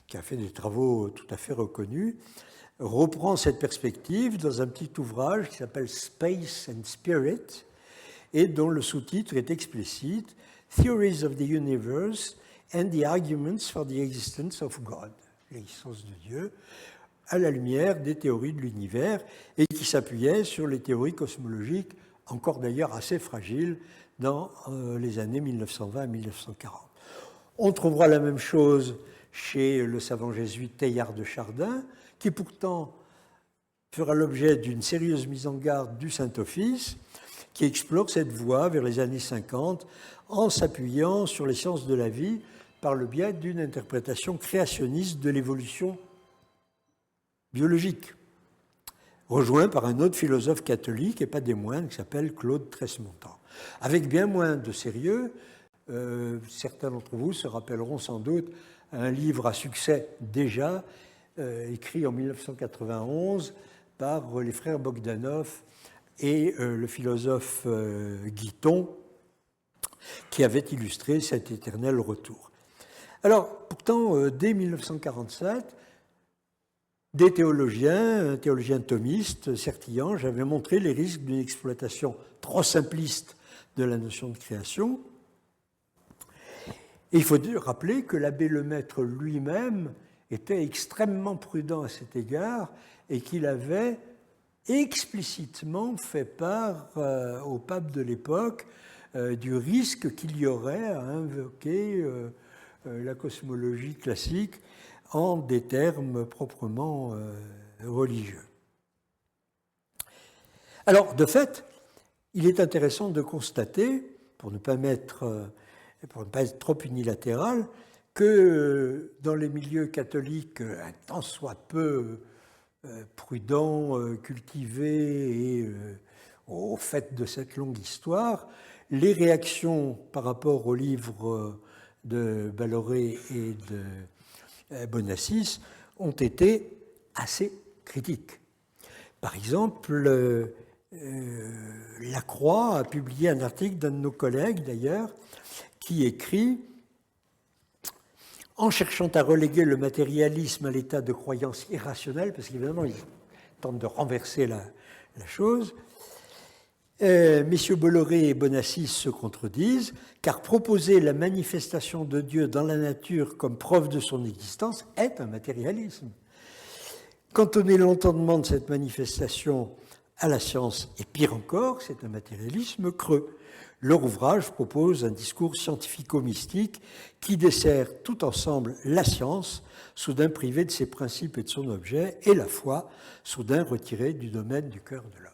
S3: qui a fait des travaux tout à fait reconnus, reprend cette perspective dans un petit ouvrage qui s'appelle Space and Spirit, et dont le sous-titre est explicite, Theories of the Universe and the Arguments for the Existence of God, l'existence de Dieu, à la lumière des théories de l'univers, et qui s'appuyait sur les théories cosmologiques, encore d'ailleurs assez fragiles, dans les années 1920 à 1940. On trouvera la même chose chez le savant jésuite Teilhard de Chardin, qui pourtant fera l'objet d'une sérieuse mise en garde du Saint-Office, qui explore cette voie vers les années 50 en s'appuyant sur les sciences de la vie par le biais d'une interprétation créationniste de l'évolution biologique, rejoint par un autre philosophe catholique, et pas des moindres, qui s'appelle Claude Tresmontant. Avec bien moins de sérieux, certains d'entre vous se rappelleront sans doute un livre à succès déjà, écrit en 1991 par les frères Bogdanov et le philosophe Guiton, qui avait illustré cet éternel retour. Alors, pourtant, dès 1947, des théologiens, un théologien thomiste, Sertillanges, avaient montré les risques d'une exploitation trop simpliste de la notion de création. Et il faut rappeler que l'abbé Lemaître lui-même était extrêmement prudent à cet égard et qu'il avait explicitement fait part au pape de l'époque du risque qu'il y aurait à invoquer la cosmologie classique en des termes proprement religieux. Alors, de fait, il est intéressant de constater, pour ne pas être trop unilatéral, que dans les milieux catholiques, un tant soit peu prudents, cultivés et au fait de cette longue histoire, les réactions par rapport aux livres de Balloré et de Bonassis ont été assez critiques. Par exemple, La Croix a publié un article d'un de nos collègues, d'ailleurs, qui écrit « En cherchant à reléguer le matérialisme à l'état de croyance irrationnelle », parce qu'évidemment, il tente de renverser la chose, messieurs Bolloré et Bonassis se contredisent, car proposer la manifestation de Dieu dans la nature comme preuve de son existence est un matérialisme. Cantonner l'entendement de cette manifestation à la science, et pire encore, c'est un matérialisme creux. Leur ouvrage propose un discours scientifico-mystique qui dessert tout ensemble la science, soudain privée de ses principes et de son objet, et la foi, soudain retirée du domaine du cœur de l'homme.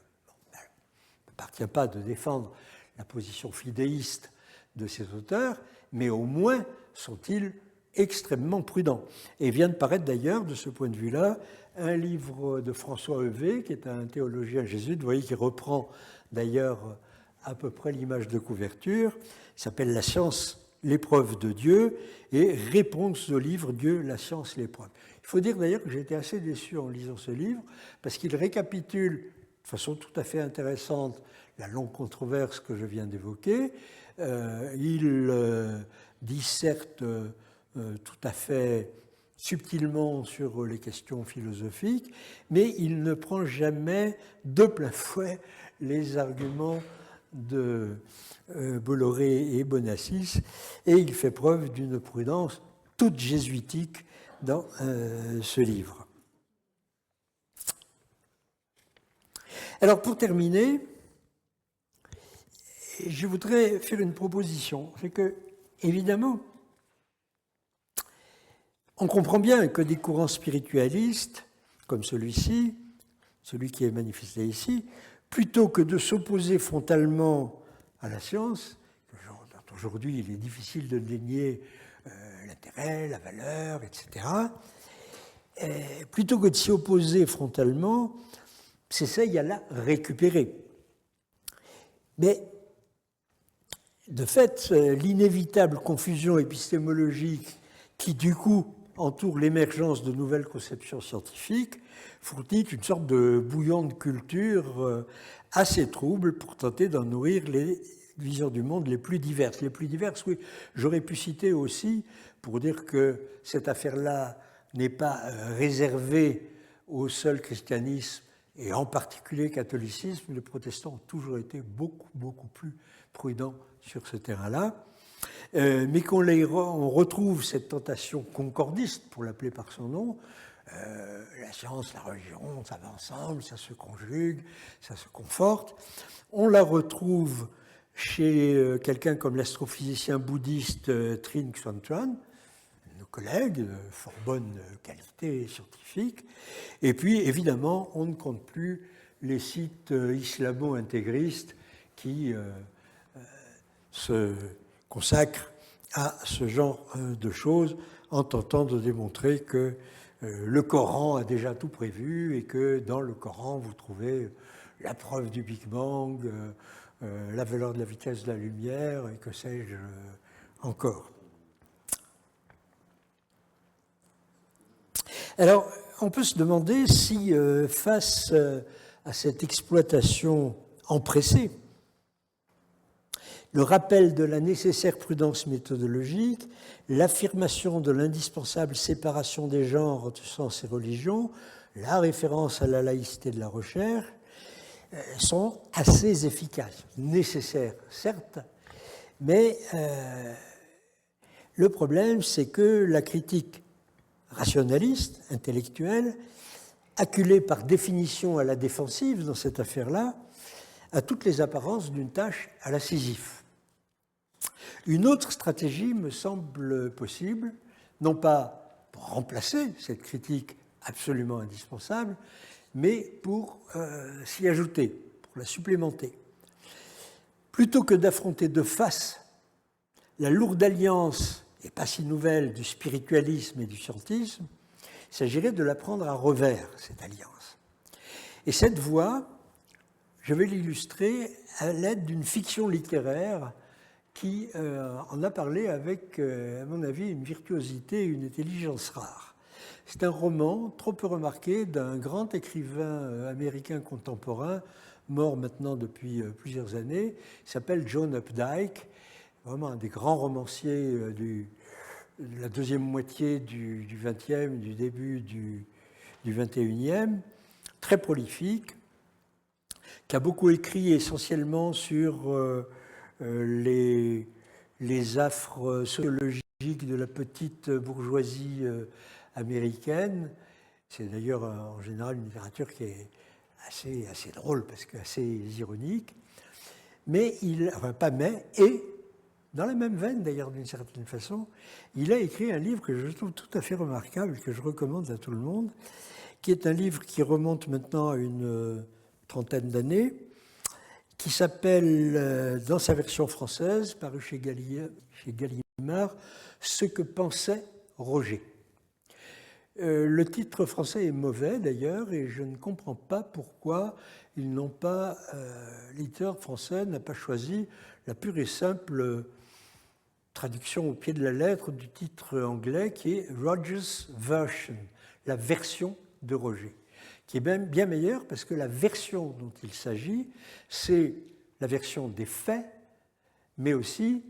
S3: Il n'appartient pas de défendre la position fidéiste de ces auteurs, mais au moins sont-ils extrêmement prudents. Et vient de paraître d'ailleurs, de ce point de vue-là, un livre de François Heuvet, qui est un théologien jésuite, vous voyez, qui reprend d'ailleurs à peu près l'image de couverture, il s'appelle « La science, l'épreuve de Dieu » et « Réponse au livre Dieu, la science, l'épreuve ». Il faut dire d'ailleurs que j'ai été assez déçu en lisant ce livre, parce qu'il récapitule de façon tout à fait intéressante la longue controverse que je viens d'évoquer. Il disserte tout à fait subtilement sur les questions philosophiques, mais il ne prend jamais de plein fouet les arguments de Bolloré et Bonassis, et il fait preuve d'une prudence toute jésuitique dans ce livre. Alors, pour terminer, je voudrais faire une proposition. C'est que, évidemment, on comprend bien que des courants spiritualistes, comme celui-ci, celui qui est manifesté ici, plutôt que de s'opposer frontalement à la science, aujourd'hui il est difficile de dénier l'intérêt, la valeur, etc., plutôt que de s'y opposer frontalement, s'essaye à la récupérer. Mais, de fait, l'inévitable confusion épistémologique qui, du coup, entoure l'émergence de nouvelles conceptions scientifiques fournit une sorte de bouillon de culture assez trouble pour tenter d'en nourrir les visions du monde les plus diverses. Les plus diverses, oui, j'aurais pu citer aussi pour dire que cette affaire-là n'est pas réservée au seul christianisme et en particulier catholicisme. Les protestants ont toujours été beaucoup plus prudents sur ce terrain-là. Mais qu'on retrouve cette tentation concordiste, pour l'appeler par son nom, la science, la religion, ça va ensemble, ça se conjugue, ça se conforte. On la retrouve chez quelqu'un comme l'astrophysicien bouddhiste Trinh Xuan Tran, nos collègues de fort bonne qualité scientifique. Et puis, évidemment, on ne compte plus les sites islamo-intégristes qui se consacrent à ce genre de choses en tentant de démontrer que le Coran a déjà tout prévu et que dans le Coran, vous trouvez la preuve du Big Bang, la valeur de la vitesse de la lumière et que sais-je encore. Alors, on peut se demander si, face à cette exploitation empressée, le rappel de la nécessaire prudence méthodologique, l'affirmation de l'indispensable séparation des genres entre sciences et religion, la référence à la laïcité de la recherche, sont assez efficaces, nécessaires, certes, mais le problème, c'est que la critique rationaliste, intellectuelle, acculée par définition à la défensive dans cette affaire-là, a toutes les apparences d'une tâche à la Sisyphe. Une autre stratégie me semble possible, non pas pour remplacer cette critique absolument indispensable, mais pour s'y ajouter, pour la supplémenter. Plutôt que d'affronter de face la lourde alliance, et pas si nouvelle, du spiritualisme et du scientisme, il s'agirait de la prendre à revers, cette alliance. Et cette voie, je vais l'illustrer à l'aide d'une fiction littéraire qui en a parlé avec, à mon avis, une virtuosité et une intelligence rares. C'est un roman trop peu remarqué d'un grand écrivain américain contemporain, mort maintenant depuis plusieurs années. Il s'appelle John Updike, vraiment un des grands romanciers de la deuxième moitié du XXe, du début du XXIe, très prolifique, qui a beaucoup écrit essentiellement sur les affres sociologiques de la petite bourgeoisie américaine. C'est d'ailleurs en général une littérature qui est assez drôle parce que assez ironique. Mais et dans la même veine d'ailleurs d'une certaine façon, il a écrit un livre que je trouve tout à fait remarquable, que je recommande à tout le monde, qui est un livre qui remonte maintenant à une trentaine d'années, qui s'appelle, dans sa version française, paru chez Gallimard, « Ce que pensait Roger ». Le titre français est mauvais d'ailleurs, et je ne comprends pas pourquoi l'éditeur français n'a pas choisi la pure et simple traduction au pied de la lettre du titre anglais qui est Roger's Version, la version de Roger, qui est même bien meilleure parce que la version dont il s'agit, c'est la version des faits, mais aussi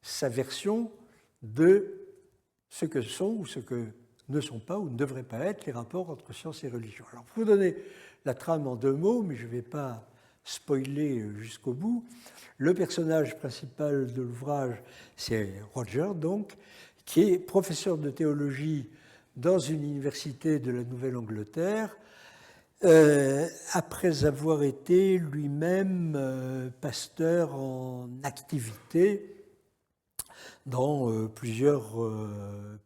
S3: sa version de ce que sont ou ce que ne sont pas ou ne devraient pas être les rapports entre science et religion. Alors, pour vous donner la trame en 2 mots, mais je ne vais pas spoiler jusqu'au bout, le personnage principal de l'ouvrage, c'est Roger, donc, qui est professeur de théologie dans une université de la Nouvelle-Angleterre, après avoir été lui-même pasteur en activité dans plusieurs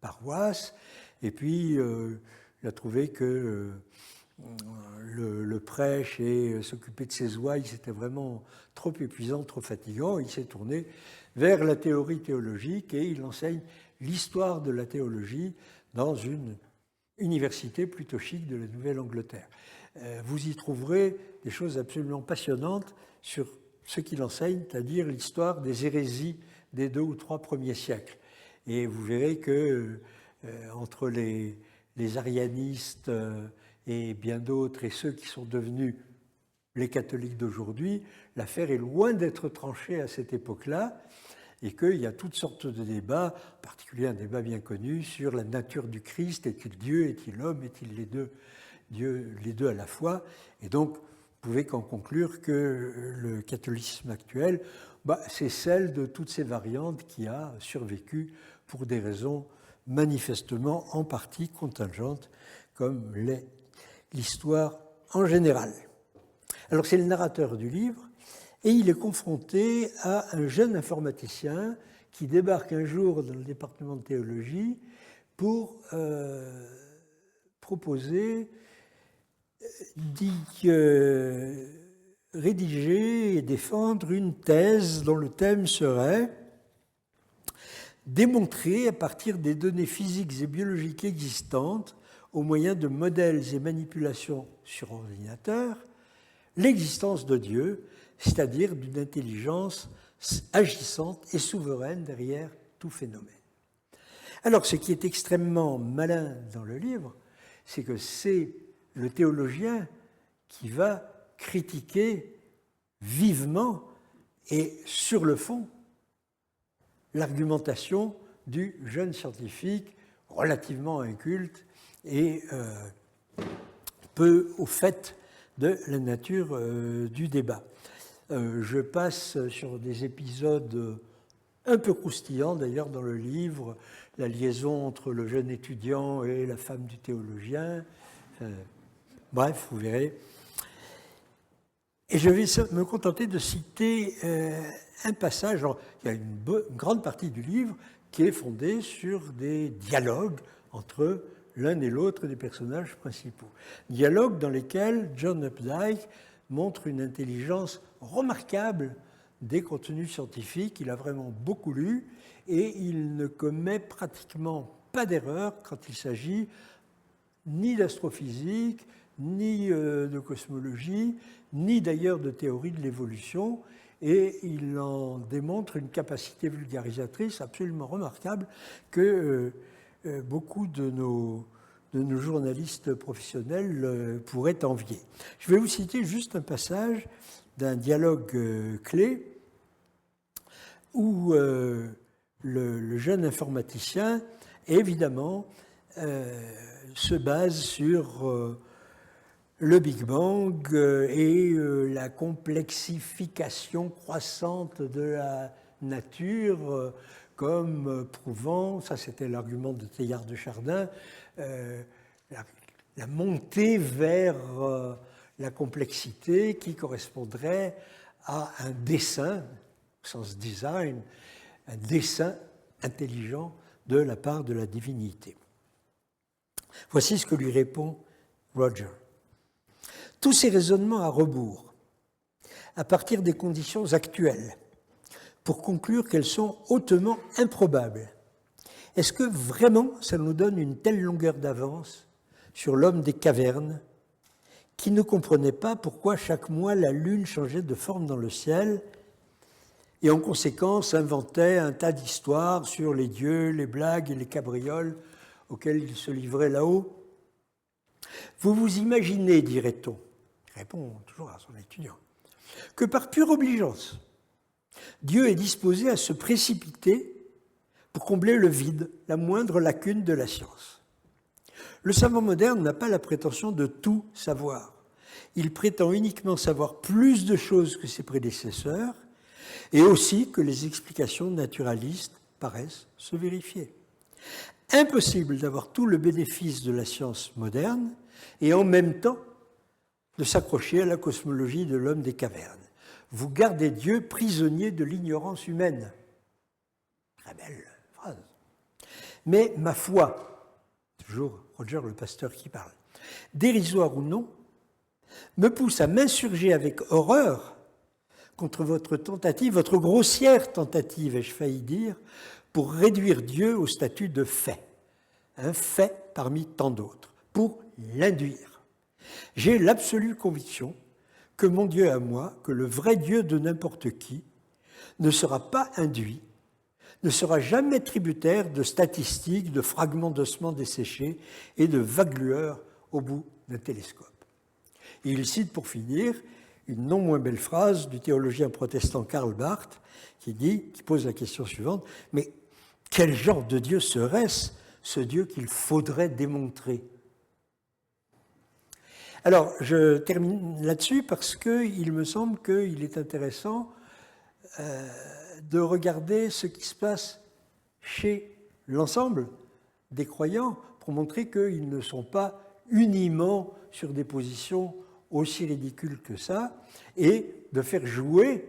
S3: paroisses. Et puis, il a trouvé que le prêche et s'occuper de ses ouailles, c'était vraiment trop épuisant, trop fatigant. Il s'est tourné vers la théorie théologique et il enseigne l'histoire de la théologie dans une université plutôt chic de la Nouvelle-Angleterre. Vous y trouverez des choses absolument passionnantes sur ce qu'il enseigne, c'est-à-dire l'histoire des hérésies des 2 ou 3 premiers siècles. Et vous verrez que entre les arianistes et bien d'autres, et ceux qui sont devenus les catholiques d'aujourd'hui, l'affaire est loin d'être tranchée à cette époque-là, et qu'il y a toutes sortes de débats, en particulier un débat bien connu sur la nature du Christ, est-il Dieu, est-il homme, est-il les deux à la fois. Et donc, vous pouvez qu'en conclure que le catholicisme actuel, c'est celle de toutes ces variantes qui a survécu pour des raisons manifestement en partie contingentes, comme l'histoire en général. Alors c'est le narrateur du livre, et il est confronté à un jeune informaticien qui débarque un jour dans le département de théologie pour proposer d'y rédiger et défendre une thèse dont le thème serait démontrer à partir des données physiques et biologiques existantes, au moyen de modèles et manipulations sur ordinateur, l'existence de Dieu, c'est-à-dire d'une intelligence agissante et souveraine derrière tout phénomène. Alors, ce qui est extrêmement malin dans le livre, c'est que c'est le théologien qui va critiquer vivement et sur le fond l'argumentation du jeune scientifique relativement inculte et peu au fait de la nature du débat. Je passe sur des épisodes un peu croustillants d'ailleurs dans le livre, la liaison entre le jeune étudiant et la femme du théologien. Bref, vous verrez. Et je vais me contenter de citer un passage. Alors, il y a une grande partie du livre qui est fondée sur des dialogues entre l'un et l'autre des personnages principaux. Dialogues dans lesquels John Updike montre une intelligence remarquable des contenus scientifiques. Il a vraiment beaucoup lu et il ne commet pratiquement pas d'erreur quand il s'agit ni d'astrophysique, ni de cosmologie, ni d'ailleurs de théorie de l'évolution. Et il en démontre une capacité vulgarisatrice absolument remarquable que beaucoup de nos journalistes professionnels pourraient envier. Je vais vous citer juste un passage d'un dialogue clé où le jeune informaticien, évidemment, se base sur le Big Bang et la complexification croissante de la nature comme prouvant, ça c'était l'argument de Teilhard de Chardin, la montée vers la complexité qui correspondrait à un dessin, au sens design, un dessin intelligent de la part de la divinité. Voici ce que lui répond Roger. Tous ces raisonnements à rebours, à partir des conditions actuelles, pour conclure qu'elles sont hautement improbables, est-ce que vraiment ça nous donne une telle longueur d'avance sur l'homme des cavernes qui ne comprenait pas pourquoi chaque mois la lune changeait de forme dans le ciel et en conséquence inventait un tas d'histoires sur les dieux, les blagues et les cabrioles auxquels il se livrait là-haut? Vous vous imaginez, dirait-on, répond toujours à son étudiant, que par pure obligeance, Dieu est disposé à se précipiter pour combler le vide, la moindre lacune de la science. Le savant moderne n'a pas la prétention de tout savoir. Il prétend uniquement savoir plus de choses que ses prédécesseurs et aussi que les explications naturalistes paraissent se vérifier. Impossible d'avoir tout le bénéfice de la science moderne et en même temps de s'accrocher à la cosmologie de l'homme des cavernes. Vous gardez Dieu prisonnier de l'ignorance humaine. Très belle phrase. Mais ma foi, toujours Roger le pasteur qui parle, dérisoire ou non, me pousse à m'insurger avec horreur contre votre tentative, votre grossière tentative, ai-je failli dire, pour réduire Dieu au statut de fait, un fait parmi tant d'autres, pour l'induire. J'ai l'absolue conviction que mon Dieu à moi, que le vrai Dieu de n'importe qui, ne sera pas induit, ne sera jamais tributaire de statistiques, de fragments d'ossements desséchés et de vagues lueurs au bout d'un télescope. Et il cite pour finir une non moins belle phrase du théologien protestant Karl Barth qui pose la question suivante, mais quel genre de Dieu serait-ce, ce Dieu qu'il faudrait démontrer ? Alors, je termine là-dessus parce qu'il me semble qu'il est intéressant de regarder ce qui se passe chez l'ensemble des croyants pour montrer qu'ils ne sont pas uniment sur des positions aussi ridicules que ça et de faire jouer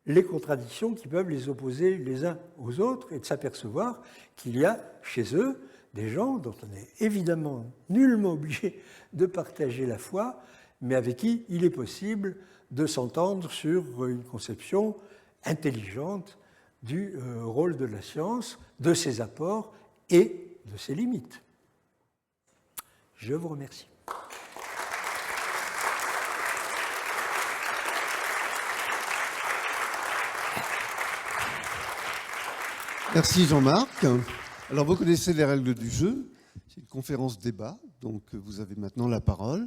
S3: les contradictions qui peuvent les opposer les uns aux autres et de s'apercevoir qu'il y a chez eux des gens dont on n'est évidemment nullement obligé de partager la foi, mais avec qui il est possible de s'entendre sur une conception intelligente du rôle de la science, de ses apports et de ses limites. Je vous remercie.
S2: Merci Jean-Marc. Alors vous connaissez les règles du jeu. C'est une conférence débat. Donc vous avez maintenant la parole.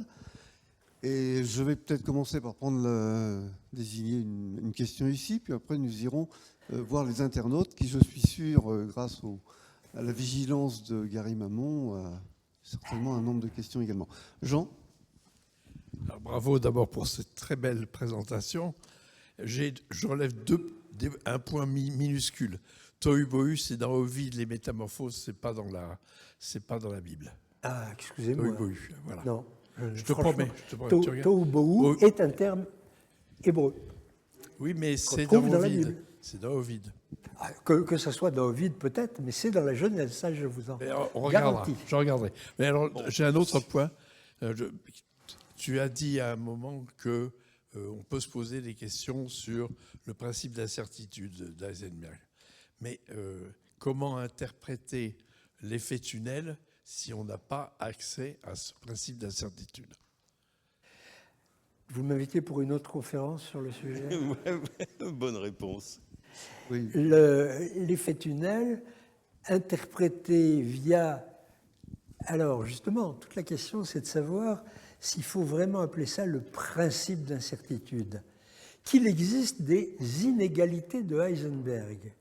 S2: Et je vais peut-être commencer par désigner une question ici, puis après nous irons voir les internautes qui, je suis sûr, grâce à la vigilance de Gary Mamon, a certainement un nombre de questions également. Jean ?
S4: Alors, bravo d'abord pour cette très belle présentation. Je relève un point minuscule. Tohu Bohu, c'est dans Ovide, les Métamorphoses, c'est pas dans la Bible.
S3: Ah, excusez-moi.
S4: Tohu Bohu, voilà.
S3: Non.
S4: Je te promets. Tu regardes.
S3: Tohu Bohu est un terme hébreu.
S4: Oui, mais c'est
S3: trouve dans la
S4: Ovide.
S3: Bible.
S4: C'est dans Ovide.
S3: Ah, que ça soit dans Ovide peut-être, mais c'est dans la Genèse, ça je vous en
S4: On regardera.
S3: garantis.
S4: Je regarderai. Mais alors, j'ai un autre point. Tu as dit à un moment que on peut se poser des questions sur le principe d'incertitude d'Heisenberg. Mais comment interpréter l'effet tunnel si on n'a pas accès à ce principe d'incertitude?
S3: Vous m'invitez pour une autre conférence sur le sujet.
S1: Bonne réponse.
S2: Oui.
S3: L'effet tunnel, interprété via... Alors justement, toute la question c'est de savoir s'il faut vraiment appeler ça le principe d'incertitude, qu'il existe des inégalités de Heisenberg.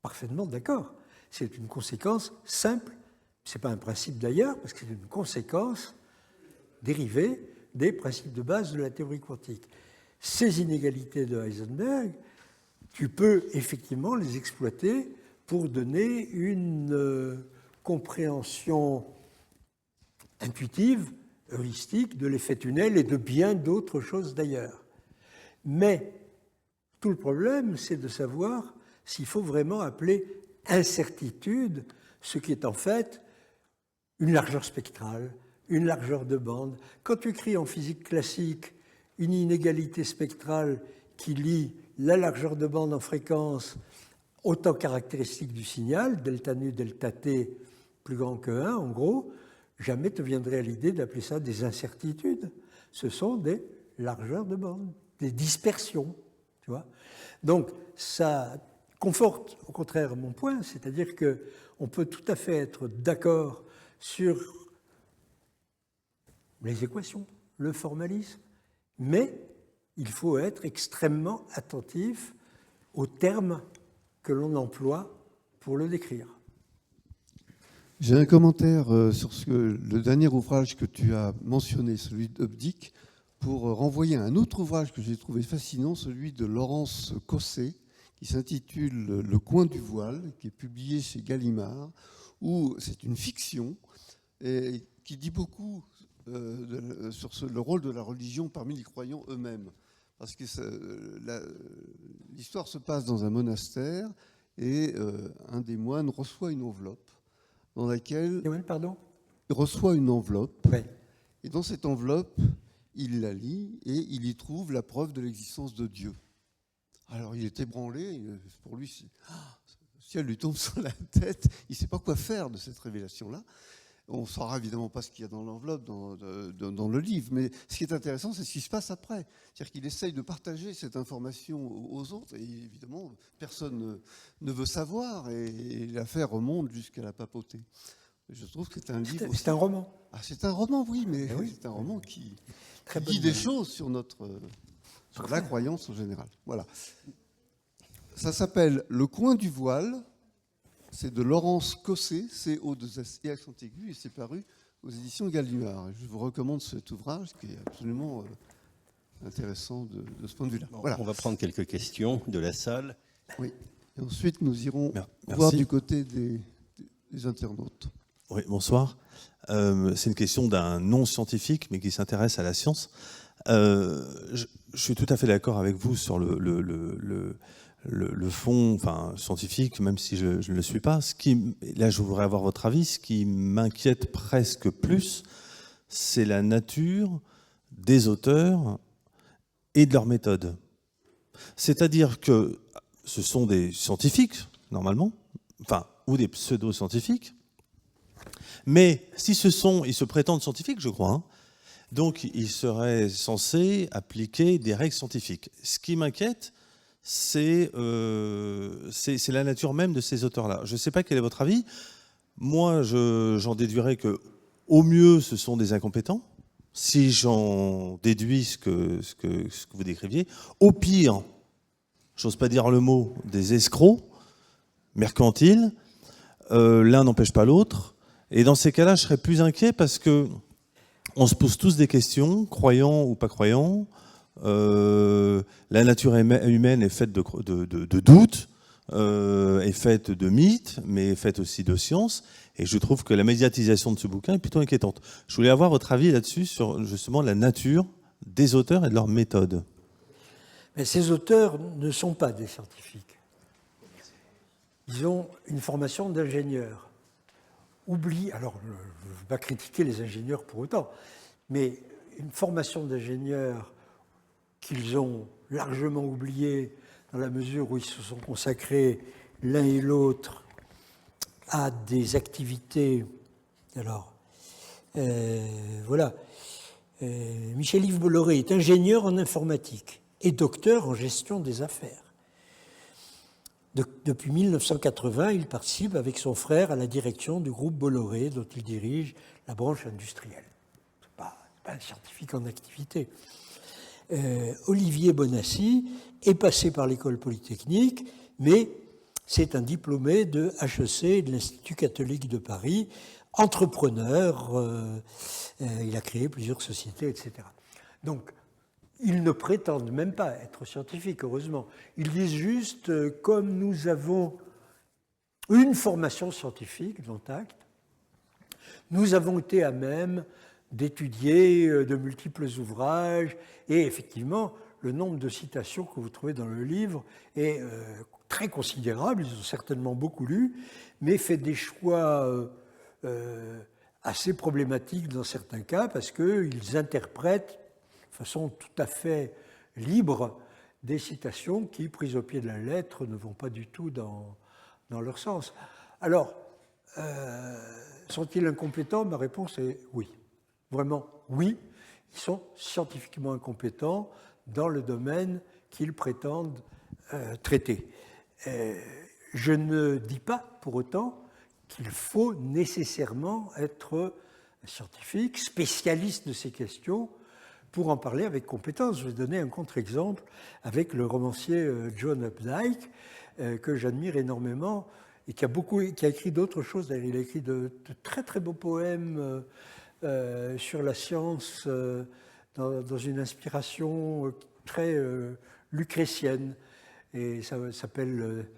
S3: Parfaitement d'accord. C'est une conséquence simple, ce n'est pas un principe d'ailleurs, parce que c'est une conséquence dérivée des principes de base de la théorie quantique. Ces inégalités de Heisenberg, tu peux effectivement les exploiter pour donner une compréhension intuitive, heuristique de l'effet tunnel et de bien d'autres choses d'ailleurs. Mais tout le problème, c'est de savoir s'il faut vraiment appeler incertitude ce qui est en fait une largeur spectrale, une largeur de bande. Quand tu écris en physique classique une inégalité spectrale qui lie la largeur de bande en fréquence au temps caractéristique du signal, delta nu, delta t, plus grand que 1, en gros, jamais te viendrait à l'idée d'appeler ça des incertitudes. Ce sont des largeurs de bande, des dispersions, tu vois. Donc, ça conforte au contraire mon point, c'est-à-dire qu'on peut tout à fait être d'accord sur les équations, le formalisme, mais il faut être extrêmement attentif aux termes que l'on emploie pour le décrire.
S2: J'ai un commentaire sur le dernier ouvrage que tu as mentionné, celui d'Opdic, pour renvoyer à un autre ouvrage que j'ai trouvé fascinant, celui de Laurence Cosset, qui s'intitule « Le coin du voile », qui est publié chez Gallimard, où c'est une fiction et qui dit beaucoup sur le rôle de la religion parmi les croyants eux-mêmes. Parce que l'histoire se passe dans un monastère et un des moines reçoit une enveloppe dans laquelle il reçoit une enveloppe.
S3: Ouais.
S2: Et dans cette enveloppe, il la lit et il y trouve la preuve de l'existence de Dieu. Alors il est ébranlé, pour lui, le ciel lui tombe sur la tête, il ne sait pas quoi faire de cette révélation-là. On ne saura évidemment pas ce qu'il y a dans l'enveloppe, dans le livre, mais ce qui est intéressant, c'est ce qui se passe après. C'est-à-dire qu'il essaye de partager cette information aux autres, et évidemment, personne ne veut savoir, et l'affaire remonte jusqu'à la papauté. Je trouve que c'est un livre...
S3: C'est un roman.
S2: Ah, c'est un roman, oui, mais
S3: oui.
S2: c'est un roman qui
S3: Très
S2: dit des choses sur la croyance en général. Voilà. Ça s'appelle « Le coin du voile ». C'est de Laurence Cosset, C-O-2-S et accent aigu, et c'est paru aux éditions Gallimard. Je vous recommande cet ouvrage qui est absolument intéressant de ce point de vue-là.
S1: Bon,
S2: voilà.
S1: On va prendre quelques questions de la salle.
S2: Oui. Et ensuite, nous irons
S5: Merci.
S2: voir du côté des internautes.
S5: Oui, bonsoir. C'est une question d'un non-scientifique, mais qui s'intéresse à la science. Je suis tout à fait d'accord avec vous sur le fond scientifique, même si je ne le suis pas. Là, je voudrais avoir votre avis. Ce qui m'inquiète presque plus, c'est la nature des auteurs et de leur méthode. C'est-à-dire que ce sont des scientifiques, normalement, ou des pseudo-scientifiques, mais si ils se prétendent scientifiques, je crois, donc ils seraient censés appliquer des règles scientifiques. Ce qui m'inquiète, c'est la nature même de ces auteurs-là. Je ne sais pas quel est votre avis. Moi, j'en déduirais que Au mieux, ce sont des incompétents, si j'en déduis ce que vous décriviez. Au pire, j'ose pas dire le mot, des escrocs mercantiles. L'un n'empêche pas l'autre. Et dans ces cas-là, je serais plus inquiet parce que on se pose tous des questions, croyants ou pas croyants. La nature humaine est faite de doutes, est faite de mythes, mais est faite aussi de sciences. Et je trouve que la médiatisation de ce bouquin est plutôt inquiétante. Je voulais avoir votre avis là-dessus sur justement la nature des auteurs et de leur méthode.
S3: Mais ces auteurs ne sont pas des scientifiques. Ils ont une formation d'ingénieur. Alors je ne veux pas critiquer les ingénieurs pour autant, mais une formation d'ingénieur qu'ils ont largement oubliée dans la mesure où ils se sont consacrés l'un et l'autre à des activités. Alors, voilà. Michel-Yves Bolloré est ingénieur en informatique et docteur en gestion des affaires. Depuis 1980, il participe avec son frère à la direction du groupe Bolloré, dont il dirige la branche industrielle. Ce n'est pas un scientifique en activité. Olivier Bonassi est passé par l'école polytechnique, mais c'est un diplômé de HEC et de l'Institut catholique de Paris, entrepreneur, il a créé plusieurs sociétés, etc. Donc, ils ne prétendent même pas être scientifiques, heureusement. Ils disent juste, comme nous avons une formation scientifique, dont acte, nous avons été à même d'étudier de multiples ouvrages, et effectivement, le nombre de citations que vous trouvez dans le livre est très considérable, ils ont certainement beaucoup lu, mais fait des choix assez problématiques dans certains cas, parce qu'ils interprètent de façon tout à fait libre des citations qui, prises au pied de la lettre, ne vont pas du tout dans leur sens. Alors, sont-ils incompétents? Ma réponse est oui. Vraiment, oui. Ils sont scientifiquement incompétents dans le domaine qu'ils prétendent traiter. Je ne dis pas pour autant qu'il faut nécessairement être scientifique, spécialiste de ces questions, pour en parler avec compétence. Je vais donner un contre-exemple avec le romancier John Updike, que j'admire énormément et qui a écrit d'autres choses. Il a écrit de très très beaux poèmes sur la science dans une inspiration très lucrétienne. Et ça s'appelle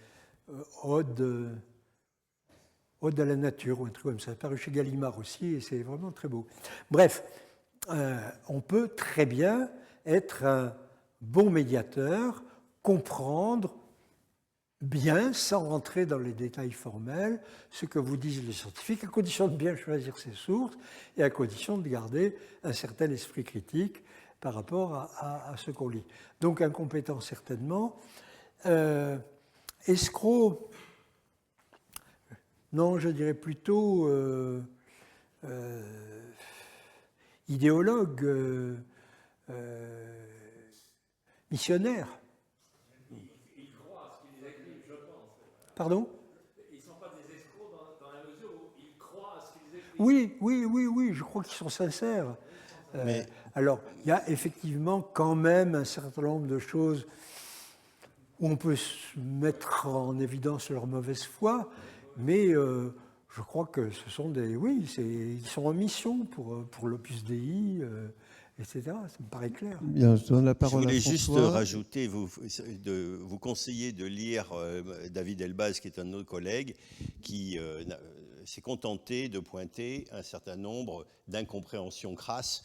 S3: Ode à la nature, ou un truc comme ça. Ça a paru chez Gallimard aussi, et c'est vraiment très beau. Bref, on peut très bien être un bon médiateur, comprendre bien, sans rentrer dans les détails formels, ce que vous disent les scientifiques, à condition de bien choisir ses sources et à condition de garder un certain esprit critique par rapport à ce qu'on lit. Donc incompétent certainement. Escroc, non, je dirais plutôt idéologue, missionnaire.
S6: Ils croient à ce qu'ils écrivent, je pense.
S3: Pardon?
S6: Ils ne sont pas des escrocs dans la mesure où ils croient à ce qu'ils écrivent.
S3: Oui, je crois qu'ils sont sincères. Alors, il y a effectivement quand même un certain nombre de choses où on peut se mettre en évidence leur mauvaise foi, mais je crois que ce sont des... Oui, ils sont en mission pour l'Opus Dei, etc. Ça me paraît clair.
S2: Bien, je donne la parole à
S1: François. Je voulais juste rajouter, vous conseiller de lire David Elbaz, qui est un de nos collègues, qui s'est contenté de pointer un certain nombre d'incompréhensions crasses.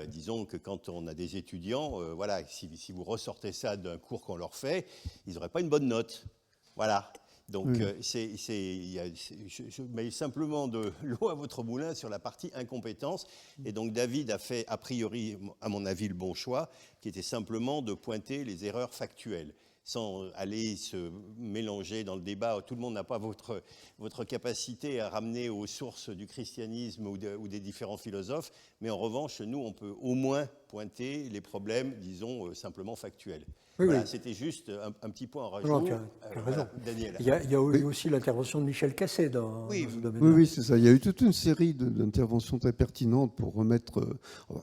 S1: Disons que quand on a des étudiants, voilà, si vous ressortez ça d'un cours qu'on leur fait, ils n'auraient pas une bonne note. Voilà. Donc, je mets simplement de l'eau à votre moulin sur la partie incompétence. Et donc, David a fait, a priori, à mon avis, le bon choix, qui était simplement de pointer les erreurs factuelles, sans aller se mélanger dans le débat. Tout le monde n'a pas votre capacité à ramener aux sources du christianisme ou des différents philosophes. Mais en revanche, nous, on peut au moins pointer les problèmes, disons, simplement factuels.
S3: Oui,
S1: Voilà,
S3: oui.
S1: c'était juste un petit point en rajout.
S3: Non, tu as
S1: Voilà,
S3: raison.
S1: Daniel.
S3: Il y a aussi l'intervention de Michel Cassé dans
S1: Oui,
S3: ce
S1: oui.
S3: domaine-là.
S2: Oui, oui, c'est ça. Il y a eu toute une série d'interventions très pertinentes pour remettre,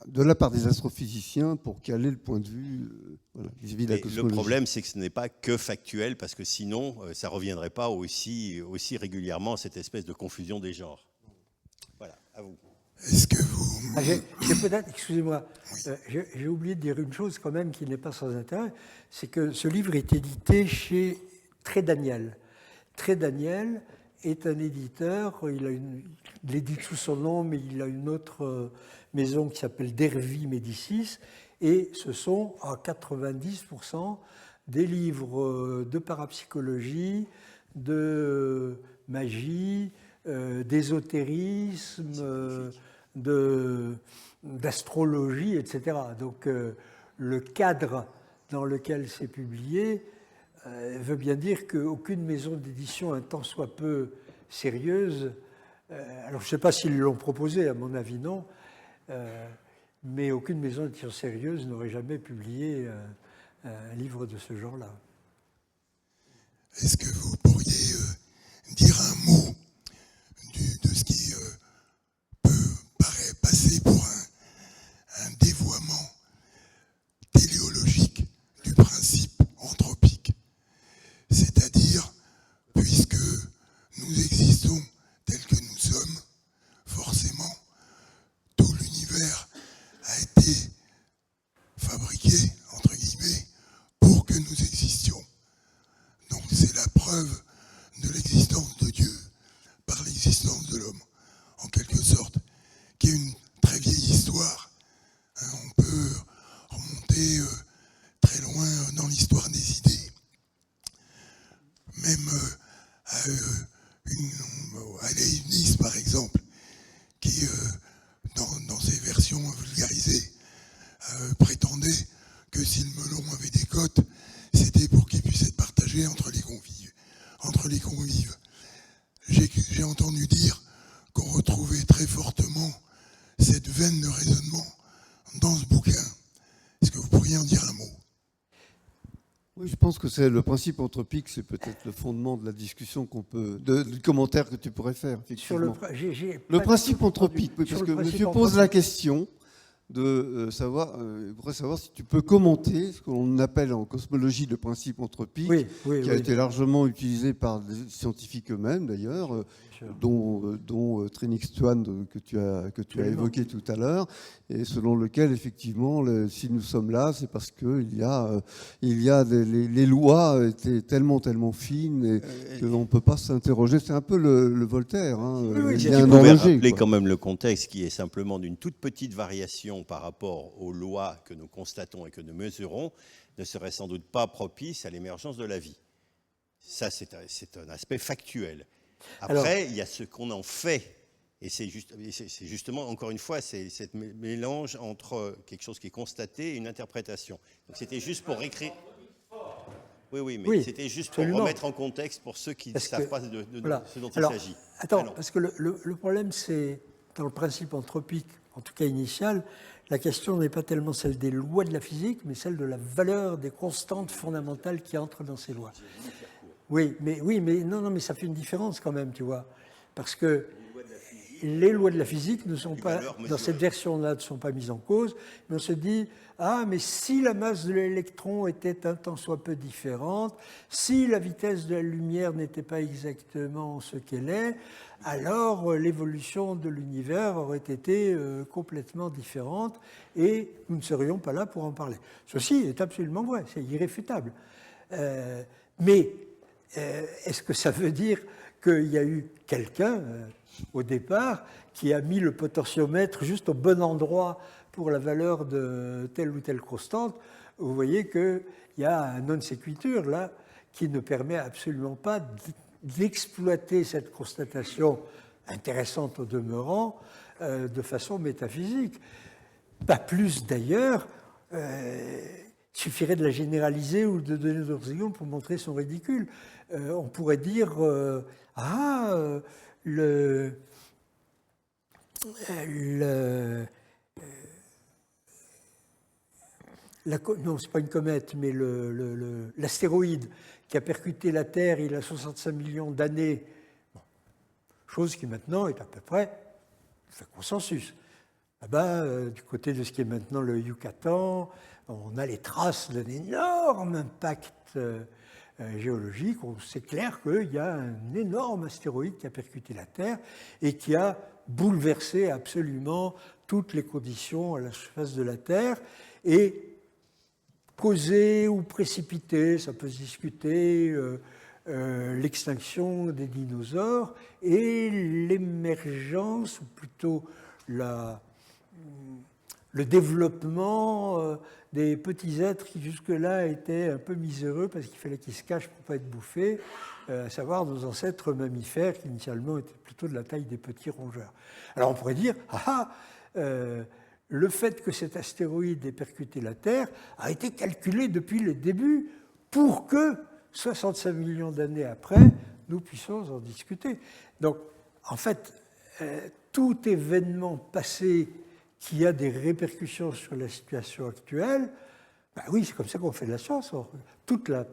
S2: de la part des astrophysiciens, pour caler le point de vue voilà, vis-à-vis de la
S1: Et le
S2: cosmologie.
S1: problème, c'est que ce n'est pas que factuel, parce que sinon, ça ne reviendrait pas aussi régulièrement à cette espèce de confusion des genres. Voilà, à vous.
S7: Est-ce que vous...
S3: Ah, j'ai peut-être, excusez-moi, j'ai oublié de dire une chose quand même qui n'est pas sans intérêt, c'est que ce livre est édité chez Très Daniel. Très Daniel est un éditeur, il édite sous son nom, mais il a une autre maison qui s'appelle Dervy Médicis, et ce sont à 90% des livres de parapsychologie, de magie, d'ésotérisme, d'astrologie, etc. Donc le cadre dans lequel c'est publié veut bien dire qu'aucune maison d'édition, un tant soit peu sérieuse, alors je ne sais pas s'ils l'ont proposé, à mon avis non, mais aucune maison d'édition sérieuse n'aurait jamais publié un livre de ce genre-là.
S7: Est-ce que vous pourriez dire un mot de ce qui peut passer pour un dévoiement téléologique du principe anthropique? C'est-à-dire, puisque nous existons tels que nous sommes, forcément, tout l'univers a été fabriqué, entre guillemets, pour que nous existions. Donc c'est la preuve de l'existence de Dieu par l'existence de l'homme, en quelque sorte, qui est une très vieille histoire. On peut remonter très loin dans l'histoire des idées. Même à Leibniz, par exemple, qui, dans ses versions vulgarisées, prétendait que si le melon avait des côtes, c'était pour qu'il puisse être partagé entre les convives. J'ai entendu dire qu'on retrouvait très fortement cette veine de raisonnement dans ce bouquin. Est-ce que vous pourriez en dire un mot?
S2: Oui, je pense que c'est le principe anthropique, c'est peut-être le fondement de la discussion du commentaire que tu pourrais faire.
S3: Sur
S2: Effectivement.
S3: le
S2: principe anthropique, oui,
S3: Sur
S2: parce
S3: le
S2: que
S3: principe
S2: monsieur pose
S3: anthropique.
S2: la question de savoir, il voudrait savoir si tu peux commenter ce qu'on appelle en cosmologie le principe anthropique,
S3: Oui, oui,
S2: qui a
S3: oui.
S2: été largement utilisé par les scientifiques eux-mêmes d'ailleurs, dont Trinix Tuan que tu as évoqué tout à l'heure, et selon lequel effectivement, si nous sommes là, c'est parce que les lois étaient tellement fines et qu'on ne peut pas s'interroger. C'est un peu le Voltaire. Hein.
S3: oui,
S2: Il
S1: Si
S2: y a
S1: tu
S2: un
S1: pouvais
S2: danger.
S1: rappeler
S2: Quoi.
S1: quand même le contexte qui est simplement d'une toute petite variation par rapport aux lois que nous constatons et que nous mesurons, ne serait sans doute pas propice à l'émergence de la vie. Ça, c'est un aspect factuel. Après, il y a ce qu'on en fait. Et c'est justement, encore une fois, c'est ce mélange entre quelque chose qui est constaté et une interprétation. Donc c'était juste pour écrire... Oui, mais c'était juste pour remettre en contexte pour ceux qui ne savent pas de ce dont il s'agit.
S3: Attends, parce que le problème, c'est, dans le principe anthropique, en tout cas initial, la question n'est pas tellement celle des lois de la physique, mais celle de la valeur des constantes fondamentales qui entrent dans ces lois. Oui, mais non, ça fait une différence quand même, tu vois, parce que les lois de la physique ne sont pas, dans cette version-là, ne sont pas mises en cause, mais on se dit, mais si la masse de l'électron était un tant soit peu différente, si la vitesse de la lumière n'était pas exactement ce qu'elle est, alors l'évolution de l'univers aurait été complètement différente et nous ne serions pas là pour en parler. Ceci est absolument vrai, c'est irréfutable. Mais est-ce que ça veut dire qu'il y a eu quelqu'un, au départ, qui a mis le potentiomètre juste au bon endroit pour la valeur de telle ou telle constante? Vous voyez qu'il y a un non sequitur là qui ne permet absolument pas d'exploiter cette constatation intéressante au demeurant de façon métaphysique. Pas plus d'ailleurs, il suffirait de la généraliser ou de donner d'autres exemples pour montrer son ridicule. On pourrait dire non, c'est pas une comète, mais l'astéroïde qui a percuté la Terre il y a 65 millions d'années, bon, chose qui maintenant est à peu près fait consensus. Là-bas, du côté de ce qui est maintenant le Yucatan, on a les traces d'un énorme impact géologique. C'est clair qu'il y a un énorme astéroïde qui a percuté la Terre et qui a bouleversé absolument toutes les conditions à la surface de la Terre et causé ou précipité, ça peut se discuter, l'extinction des dinosaures et l'émergence, ou plutôt le développement des petits êtres qui jusque-là étaient un peu miséreux parce qu'il fallait qu'ils se cachent pour ne pas être bouffés, à savoir nos ancêtres mammifères qui initialement étaient plutôt de la taille des petits rongeurs. Alors on pourrait dire, le fait que cet astéroïde ait percuté la Terre a été calculé depuis le début pour que 65 millions d'années après, nous puissions en discuter. Donc, en fait, tout événement passé qui a des répercussions sur la situation actuelle, ben oui, c'est comme ça qu'on fait de la science. Toute la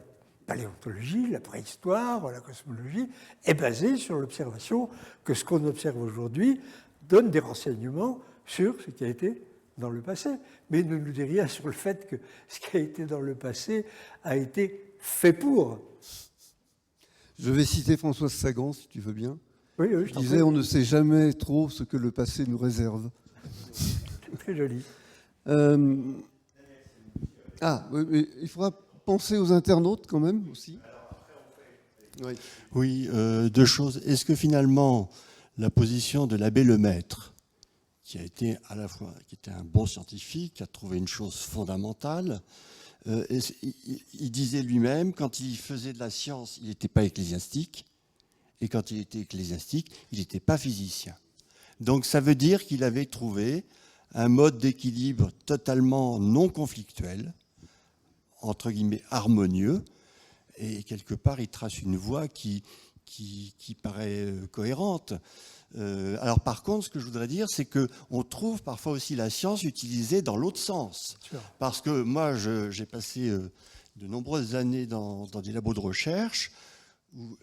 S3: paléontologie, la préhistoire, la cosmologie est basée sur l'observation que ce qu'on observe aujourd'hui donne des renseignements sur ce qui a été dans le passé, mais ne nous dit rien sur le fait que ce qui a été dans le passé a été fait pour.
S2: Je vais citer Françoise Sagan, si tu veux bien.
S3: Oui, je
S2: qui disait « On ne sait jamais trop ce que le passé nous réserve ».
S3: C'est très joli.
S2: Oui, il faudra penser aux internautes quand même aussi.
S1: Oui, deux choses. Est-ce que finalement, la position de l'abbé Lemaître, qui a été à la fois qui était un bon scientifique, qui a trouvé une chose fondamentale, il disait lui-même, quand il faisait de la science, il n'était pas ecclésiastique, et quand il était ecclésiastique, il n'était pas physicien. Donc ça veut dire qu'il avait trouvé un mode d'équilibre totalement non conflictuel, entre guillemets harmonieux, et quelque part il trace une voie qui paraît cohérente. Alors par contre, ce que je voudrais dire, c'est qu'on trouve parfois aussi la science utilisée dans l'autre sens. Parce que moi, j'ai passé de nombreuses années dans des labos de recherche, où,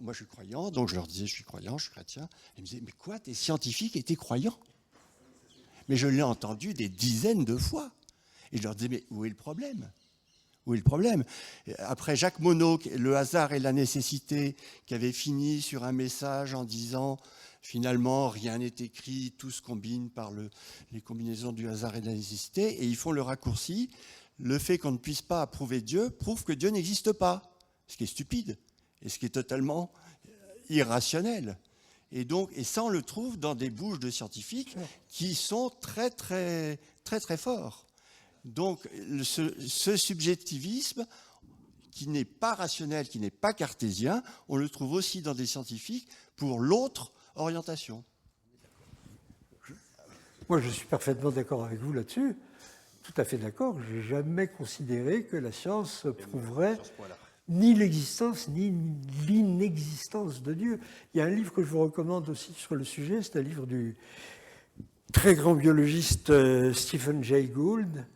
S1: moi je suis croyant, donc je leur disais je suis croyant, je suis chrétien. Ils me disaient mais quoi, t'es scientifique et t'es croyant? Mais je l'ai entendu des dizaines de fois. Et je leur disais mais où est le problème? Où est le problème? Après Jacques Monod, Le hasard et la nécessité, qui avait fini sur un message en disant finalement rien n'est écrit, tout se combine par les combinaisons du hasard et de la nécessité, et ils font le raccourci. Le fait qu'on ne puisse pas approuver Dieu prouve que Dieu n'existe pas, ce qui est stupide et ce qui est totalement irrationnel. Et ça, on le trouve dans des bouches de scientifiques qui sont très, très, très, très forts. Donc, ce subjectivisme, qui n'est pas rationnel, qui n'est pas cartésien, on le trouve aussi dans des scientifiques pour l'autre orientation.
S3: Moi, je suis parfaitement d'accord avec vous là-dessus. Tout à fait d'accord. Je n'ai jamais considéré que la science prouverait ni l'existence ni l'inexistence de Dieu. Il y a un livre que je vous recommande aussi sur le sujet, c'est un livre du très grand biologiste Stephen Jay Gould,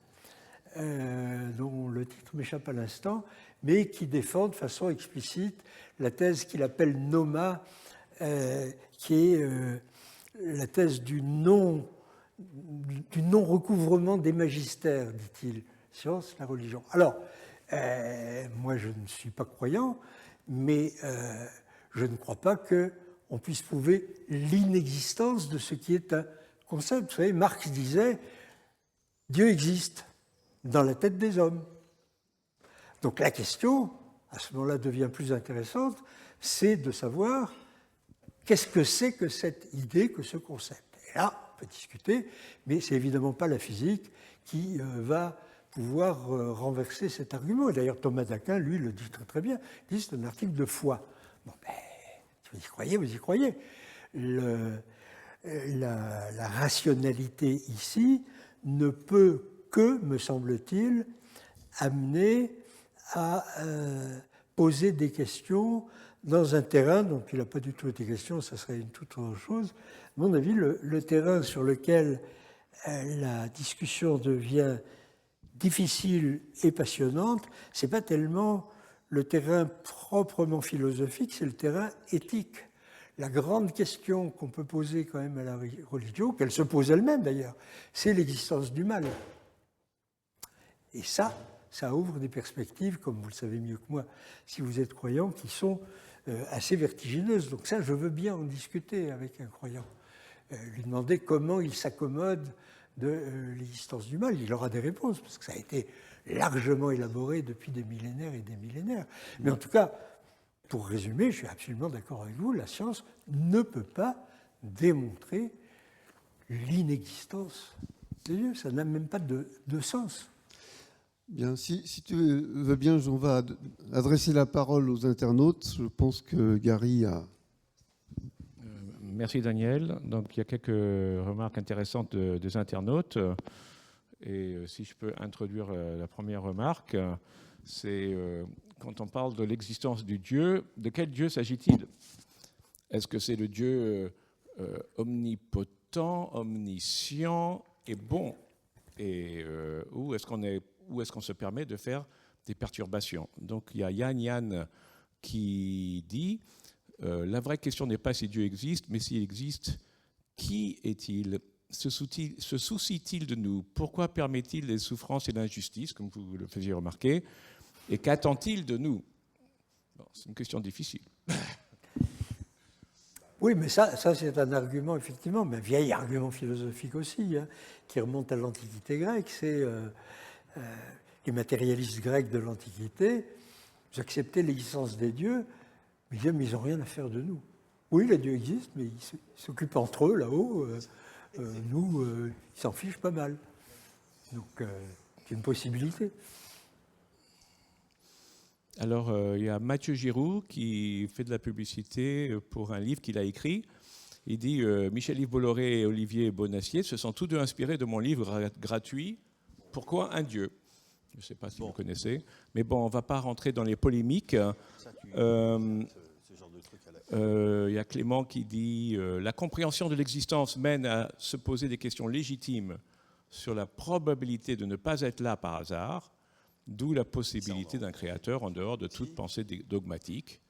S3: dont le titre m'échappe à l'instant, mais qui défend de façon explicite la thèse qu'il appelle NOMA, qui est la thèse du non-recouvrement des magistères, dit-il, science, la religion. Alors, moi je ne suis pas croyant, mais je ne crois pas qu'on puisse prouver l'inexistence de ce qui est un concept. Vous savez, Marx disait « Dieu existe dans la tête des hommes ». Donc la question, à ce moment-là, devient plus intéressante, c'est de savoir qu'est-ce que c'est que cette idée, que ce concept. Et là, on peut discuter, mais ce n'est évidemment pas la physique qui va pouvoir renverser cet argument. Et d'ailleurs, Thomas d'Aquin, lui, le dit très, très bien. Il dit c'est un article de foi. Bon, ben, si vous y croyez, vous y croyez. La rationalité ici ne peut que, me semble-t-il, amener à poser des questions dans un terrain dont il n'a pas du tout été question, ça serait une toute autre chose. À mon avis, le terrain sur lequel la discussion devient difficile et passionnante, ce n'est pas tellement le terrain proprement philosophique, c'est le terrain éthique. La grande question qu'on peut poser quand même à la religion, qu'elle se pose elle-même d'ailleurs, c'est l'existence du mal. Et ça ouvre des perspectives, comme vous le savez mieux que moi, si vous êtes croyant, qui sont assez vertigineuses. Donc ça, je veux bien en discuter avec un croyant. Lui demander comment il s'accommode de l'existence du mal. Il aura des réponses, parce que ça a été largement élaboré depuis des millénaires et des millénaires. Mais en tout cas, pour résumer, je suis absolument d'accord avec vous, la science ne peut pas démontrer l'inexistence de Dieu. Ça n'a même pas de sens.
S2: Bien, si tu veux bien, on va adresser la parole aux internautes. Je pense que Gary a...
S8: Merci Daniel. Donc il y a quelques remarques intéressantes des internautes. Et si je peux introduire la première remarque, c'est quand on parle de l'existence du Dieu, de quel Dieu s'agit-il? Est-ce que c'est le Dieu omnipotent, omniscient et bon? Et où est-ce qu'on se permet de faire des perturbations? Donc il y a Yann qui dit la vraie question n'est pas si Dieu existe, mais s'il existe, qui est-il? Se soucie-t-il de nous? Pourquoi permet-il les souffrances et l'injustice, comme vous le faisiez remarquer? Et qu'attend-il de nous? Bon, c'est une question difficile.
S3: Oui, mais ça c'est un argument, effectivement, mais un vieil argument philosophique aussi, hein, qui remonte à l'Antiquité grecque. C'est les matérialistes grecs de l'Antiquité, ils acceptaient l'existence des dieux, mais ils disaient, mais ils n'ont rien à faire de nous. Oui, les dieux existent, mais ils s'occupent entre eux, là-haut. Nous, ils s'en fichent pas mal. Donc, c'est une possibilité.
S8: Alors, il y a Mathieu Giroux qui fait de la publicité pour un livre qu'il a écrit. Il dit Michel-Yves Bolloré et Olivier Bonacieux se sont tous deux inspirés de mon livre gratuit « Pourquoi un Dieu ?» Je ne sais pas si vous connaissez. Mais bon, on ne va pas rentrer dans les polémiques. Il y a Clément qui dit la compréhension de l'existence mène à se poser des questions légitimes sur la probabilité de ne pas être là par hasard, d'où la possibilité d'un créateur en dehors de toute pensée dogmatique.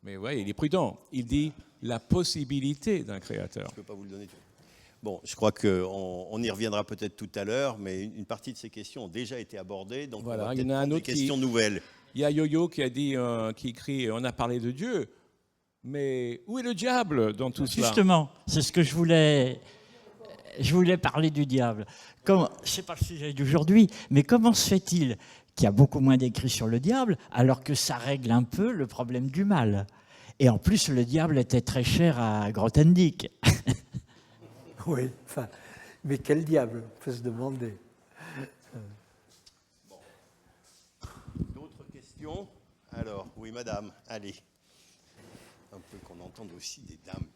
S8: Mais ouais, il est prudent. Il dit la possibilité d'un créateur.
S1: Je ne peux pas vous le donner. Bon, je crois qu'on y reviendra peut-être tout à l'heure, mais une partie de ces questions ont déjà été abordées, donc
S8: voilà,
S1: on va
S8: il y en
S1: peut-être
S8: a un
S1: prendre
S8: autre
S1: des questions nouvelles.
S8: Il y a Yo-Yo qui a dit, qui écrit, on a parlé de Dieu, mais où est le diable dans tout cela?
S9: Justement, c'est ce que je voulais parler du diable. C'est pas le sujet d'aujourd'hui, mais comment se fait-il qu'il y a beaucoup moins d'écrits sur le diable, alors que ça règle un peu le problème du mal? Et en plus, le diable était très cher à Grothendieck.
S3: Oui, enfin, mais quel diable, on peut se demander.
S1: Bon. D'autres questions? Alors, oui, madame, allez. Un peu qu'on entende aussi des dames.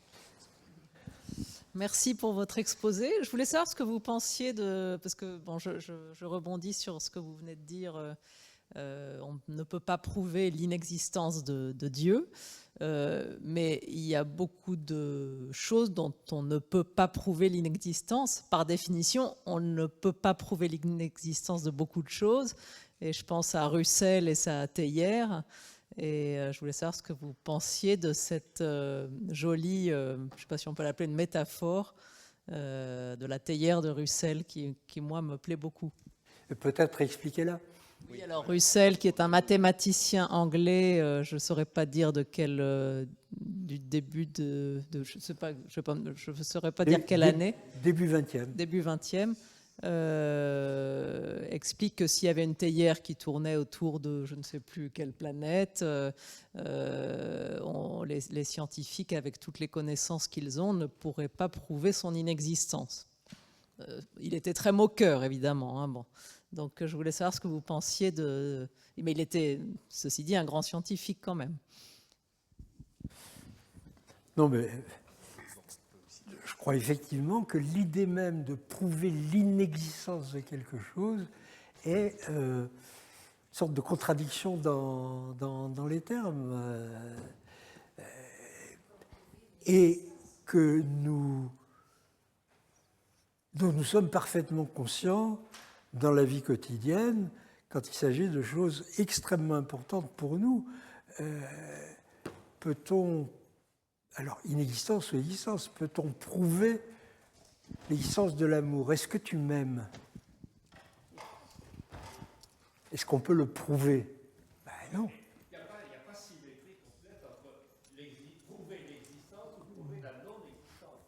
S10: Merci pour votre exposé. Je voulais savoir ce que vous pensiez de... Parce que bon, je rebondis sur ce que vous venez de dire. On ne peut pas prouver l'inexistence de Dieu, mais il y a beaucoup de choses dont on ne peut pas prouver l'inexistence. Par définition, on ne peut pas prouver l'inexistence de beaucoup de choses. Et je pense à Russell et sa théière. Et je voulais savoir ce que vous pensiez de cette jolie, je ne sais pas si on peut l'appeler une métaphore, de la théière de Russell qui, moi, me plaît beaucoup.
S3: Peut-être expliquez-la.
S10: Oui, alors Russell, qui est un mathématicien anglais, je ne saurais pas dire de quel, du début de je ne saurais pas dire quelle année.
S3: Début 20e.
S10: Début 20e. Explique que s'il y avait une théière qui tournait autour de je ne sais plus quelle planète, les scientifiques, avec toutes les connaissances qu'ils ont, ne pourraient pas prouver son inexistence. Il était très moqueur, évidemment. Hein, bon. Donc je voulais savoir ce que vous pensiez de... Mais il était, ceci dit, un grand scientifique quand même.
S3: Non, mais... Je crois effectivement que l'idée même de prouver l'inexistence de quelque chose est une sorte de contradiction dans les termes. Et que nous sommes parfaitement conscients dans la vie quotidienne quand il s'agit de choses extrêmement importantes pour nous. Peut-on, alors inexistence ou existence, peut-on prouver l'existence de l'amour? Est-ce que tu m'aimes? Est-ce qu'on peut le prouver? Ben non.
S6: Il n'y a pas symétrie complète entre prouver l'existence ou prouver la non-existence.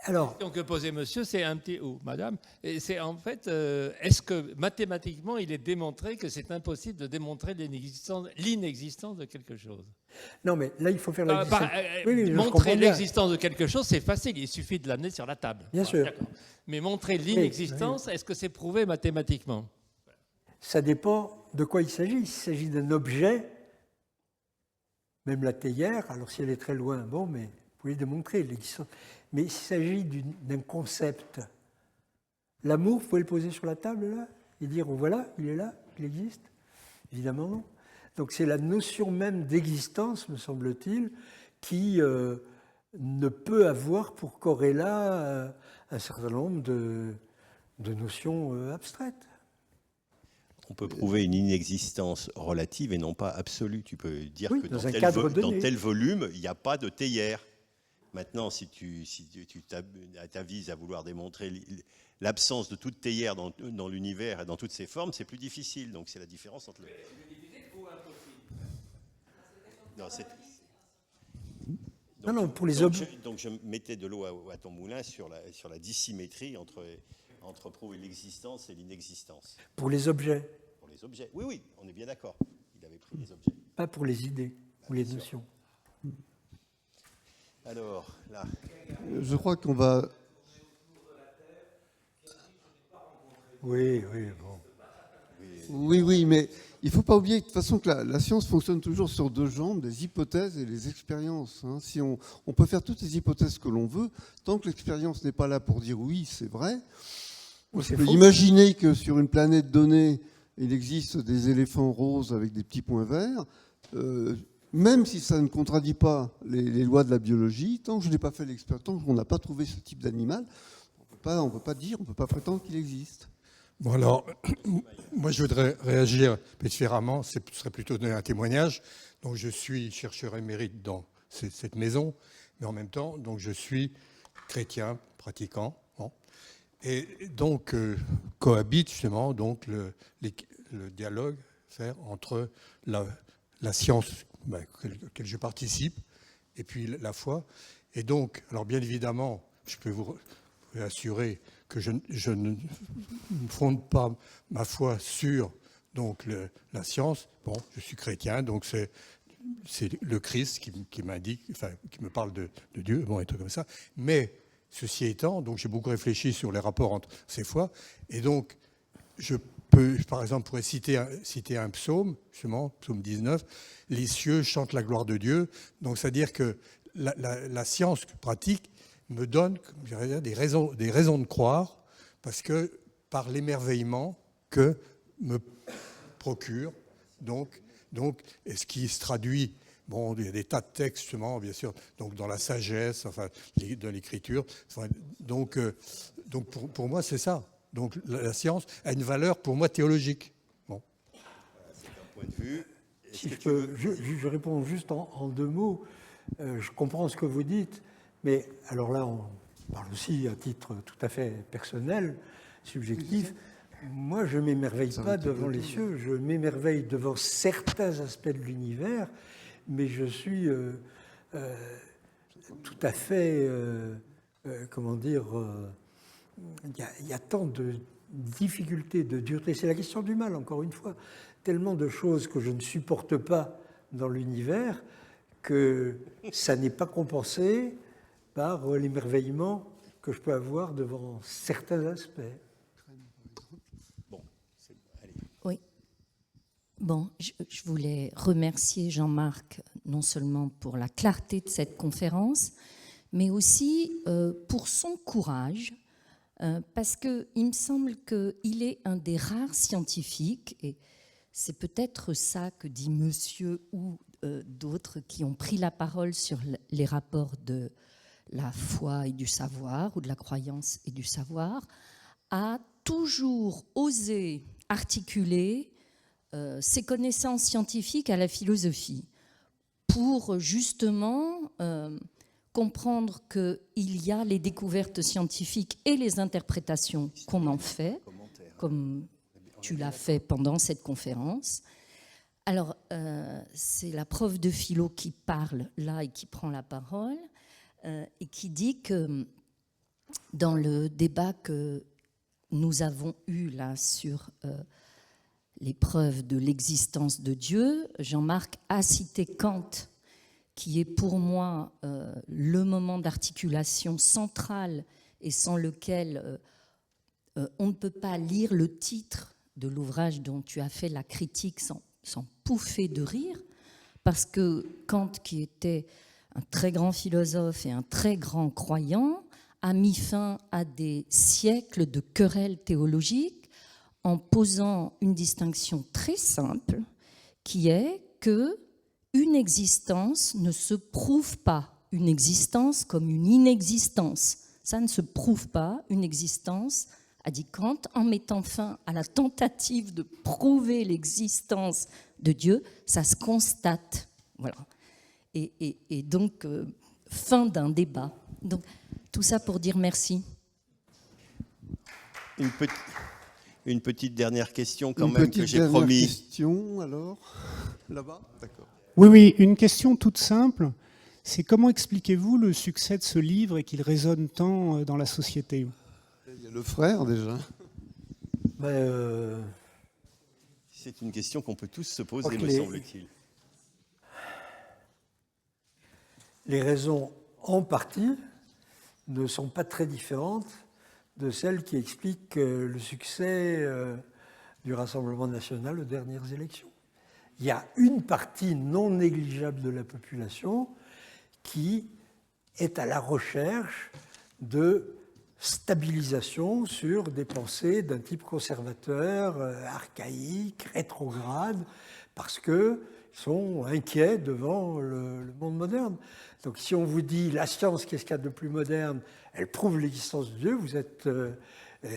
S6: La question que posait monsieur, c'est un petit, ou madame, et c'est en fait, est-ce que mathématiquement, il est démontré que c'est impossible de démontrer l'inexistence de quelque chose?
S3: Non, mais là, il faut faire la distinction.
S6: Montrer l'existence de quelque chose, c'est facile, il suffit de l'amener sur la table.
S3: Bien sûr.
S6: D'accord. Mais montrer l'inexistence, est-ce que c'est prouvé mathématiquement?
S3: Ça dépend de quoi il s'agit. S'il s'agit d'un objet, même la théière, alors si elle est très loin, bon, mais vous pouvez démontrer l'existence. Mais s'il s'agit d'un concept, l'amour, vous pouvez le poser sur la table, là, et dire, oh, voilà, il est là, il existe? Évidemment non. Donc c'est la notion même d'existence, me semble-t-il, qui ne peut avoir pour corrélat un certain nombre de notions abstraites.
S1: On peut prouver une inexistence relative et non pas absolue. Tu peux dire que
S3: dans
S1: dans tel volume, il n'y a pas de théière. Maintenant, si tu t'avises à vouloir démontrer l'absence de toute théière dans l'univers et dans toutes ses formes, c'est plus difficile. Donc c'est la différence entre le...
S3: Non, pour les objets.
S1: Donc je mettais de l'eau à ton moulin sur la dissymétrie entre prouver l'existence et l'inexistence.
S3: Pour les objets.
S1: Pour les objets. Oui, on est bien d'accord. Il avait pris les objets.
S3: Pas pour les idées ou les notions.
S1: Alors, là.
S2: Je crois qu'on va...
S3: Oui, bon.
S2: Oui, mais il ne faut pas oublier de toute façon que la science fonctionne toujours sur deux jambes, des hypothèses et les expériences. Hein. Si on peut faire toutes les hypothèses que l'on veut, tant que l'expérience n'est pas là pour dire oui, c'est vrai. On peut imaginer que sur une planète donnée, il existe des éléphants roses avec des petits points verts. Même si ça ne contredit pas les lois de la biologie, tant que je n'ai pas fait l'expérience, tant qu'on n'a pas trouvé ce type d'animal, on ne peut pas dire, on ne peut pas prétendre qu'il existe.
S11: Bon alors, moi je voudrais réagir différemment, ce serait plutôt donner un témoignage. Donc je suis chercheur émérite dans cette maison, mais en même temps, donc je suis chrétien, pratiquant. Bon. Et donc cohabite justement donc le dialogue entre la science auquel je participe et puis la foi. Et donc, alors bien évidemment, je peux vous assurer que je ne fonde pas ma foi sur donc la science. Bon, je suis chrétien, donc c'est le Christ qui m'indique, enfin, qui me parle de Dieu, bon, et tout comme ça. Mais ceci étant, donc j'ai beaucoup réfléchi sur les rapports entre ces foi, et donc je peux, par exemple, pourrais citer un psaume, justement, psaume 19, les cieux chantent la gloire de Dieu. Donc, c'est-à-dire que la science pratique me donne, je dirais, des raisons de croire, parce que par l'émerveillement que me procure, donc, et ce qui se traduit, bon, il y a des tas de textes, justement, bien sûr, donc dans la sagesse, enfin, de l'écriture. Enfin, donc pour moi, c'est ça. Donc la science a une valeur, pour moi, théologique. Bon.
S1: C'est un point de vue.
S3: Si je réponds juste en deux mots. Je comprends ce que vous dites, mais alors là, on parle aussi à titre tout à fait personnel, subjectif. Moi, je ne m'émerveille pas devant les cieux, je m'émerveille devant certains aspects de l'univers, mais je suis tout à fait, comment dire, il y a tant de difficultés, de dureté. C'est la question du mal, encore une fois. Tellement de choses que je ne supporte pas dans l'univers que ça n'est pas compensé par l'émerveillement que je peux avoir devant certains aspects.
S1: Bon, allez.
S12: Oui. Bon, je voulais remercier Jean-Marc non seulement pour la clarté de cette conférence, mais aussi pour son courage, parce qu'il me semble qu'il est un des rares scientifiques, et c'est peut-être ça que dit monsieur ou d'autres qui ont pris la parole sur les rapports de la foi et du savoir, ou de la croyance et du savoir, a toujours osé articuler ses connaissances scientifiques à la philosophie pour justement comprendre qu'il y a les découvertes scientifiques et les interprétations qu'on en fait, comme tu l'as fait pendant cette conférence. Alors, c'est la prof de philo qui parle là et qui prend la parole et qui dit que dans le débat que nous avons eu là sur les preuves de l'existence de Dieu, Jean-Marc a cité Kant, qui est pour moi le moment d'articulation central et sans lequel on ne peut pas lire le titre de l'ouvrage dont tu as fait la critique sans pouffer de rire, parce que Kant, qui était un très grand philosophe et un très grand croyant, a mis fin à des siècles de querelles théologiques en posant une distinction très simple, qui est que une existence ne se prouve pas. Une existence comme une inexistence. Ça ne se prouve pas, une existence, a dit Kant, en mettant fin à la tentative de prouver l'existence de Dieu, ça se constate. Voilà. Et donc, fin d'un débat. Donc, tout ça pour dire merci.
S1: Une petite dernière question quand même que j'ai promis.
S2: Une petite question alors, là-bas. D'accord.
S13: Oui, une question toute simple. C'est comment expliquez-vous le succès de ce livre et qu'il résonne tant dans la société?
S2: Il y a le frère déjà.
S1: C'est une question qu'on peut tous se poser, me semble-t-il.
S3: Les raisons, en partie, ne sont pas très différentes de celles qui expliquent le succès du Rassemblement national aux dernières élections. Il y a une partie non négligeable de la population qui est à la recherche de stabilisation sur des pensées d'un type conservateur, archaïque, rétrograde, parce qu'ils sont inquiets devant le monde moderne. Donc si on vous dit la science, qu'est-ce qu'il y a de plus moderne? Elle prouve l'existence de Dieu. Vous êtes,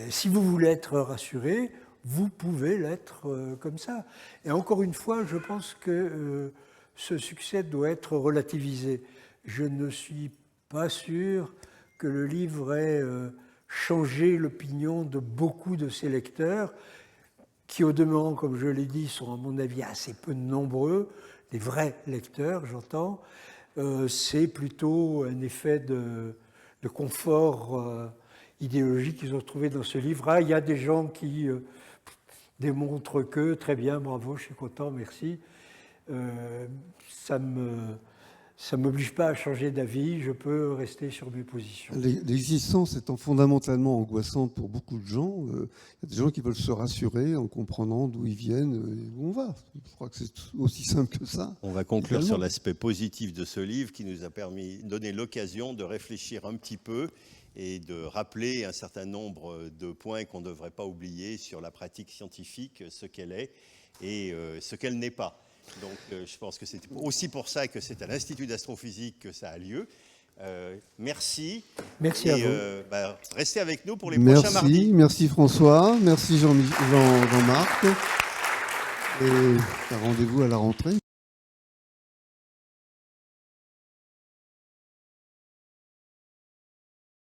S3: si vous voulez être rassuré, vous pouvez l'être comme ça. Et encore une fois, je pense que ce succès doit être relativisé. Je ne suis pas sûr que le livre ait changé l'opinion de beaucoup de ses lecteurs, qui au demeurant, comme je l'ai dit, sont à mon avis assez peu nombreux, des vrais lecteurs, j'entends. C'est plutôt un effet de confort idéologique qu'ils ont trouvé dans ce livre. Ah, il y a des gens qui démontrent que, très bien, bravo, je suis content, merci. Ça ne m'oblige pas à changer d'avis, je peux rester sur mes positions.
S2: L'existence étant fondamentalement angoissante pour beaucoup de gens, il y a des gens qui veulent se rassurer en comprenant d'où ils viennent et où on va. Je crois que c'est aussi simple que ça.
S1: On va conclure sur l'aspect positif de ce livre qui nous a donné l'occasion de réfléchir un petit peu et de rappeler un certain nombre de points qu'on ne devrait pas oublier sur la pratique scientifique, ce qu'elle est et ce qu'elle n'est pas. Donc je pense que c'est aussi pour ça que c'est à l'Institut d'astrophysique que ça a lieu. Merci.
S3: Merci à vous.
S1: Restez avec nous pour les prochains mardis.
S2: Merci François, merci Jean-Marc. Et rendez-vous à la rentrée.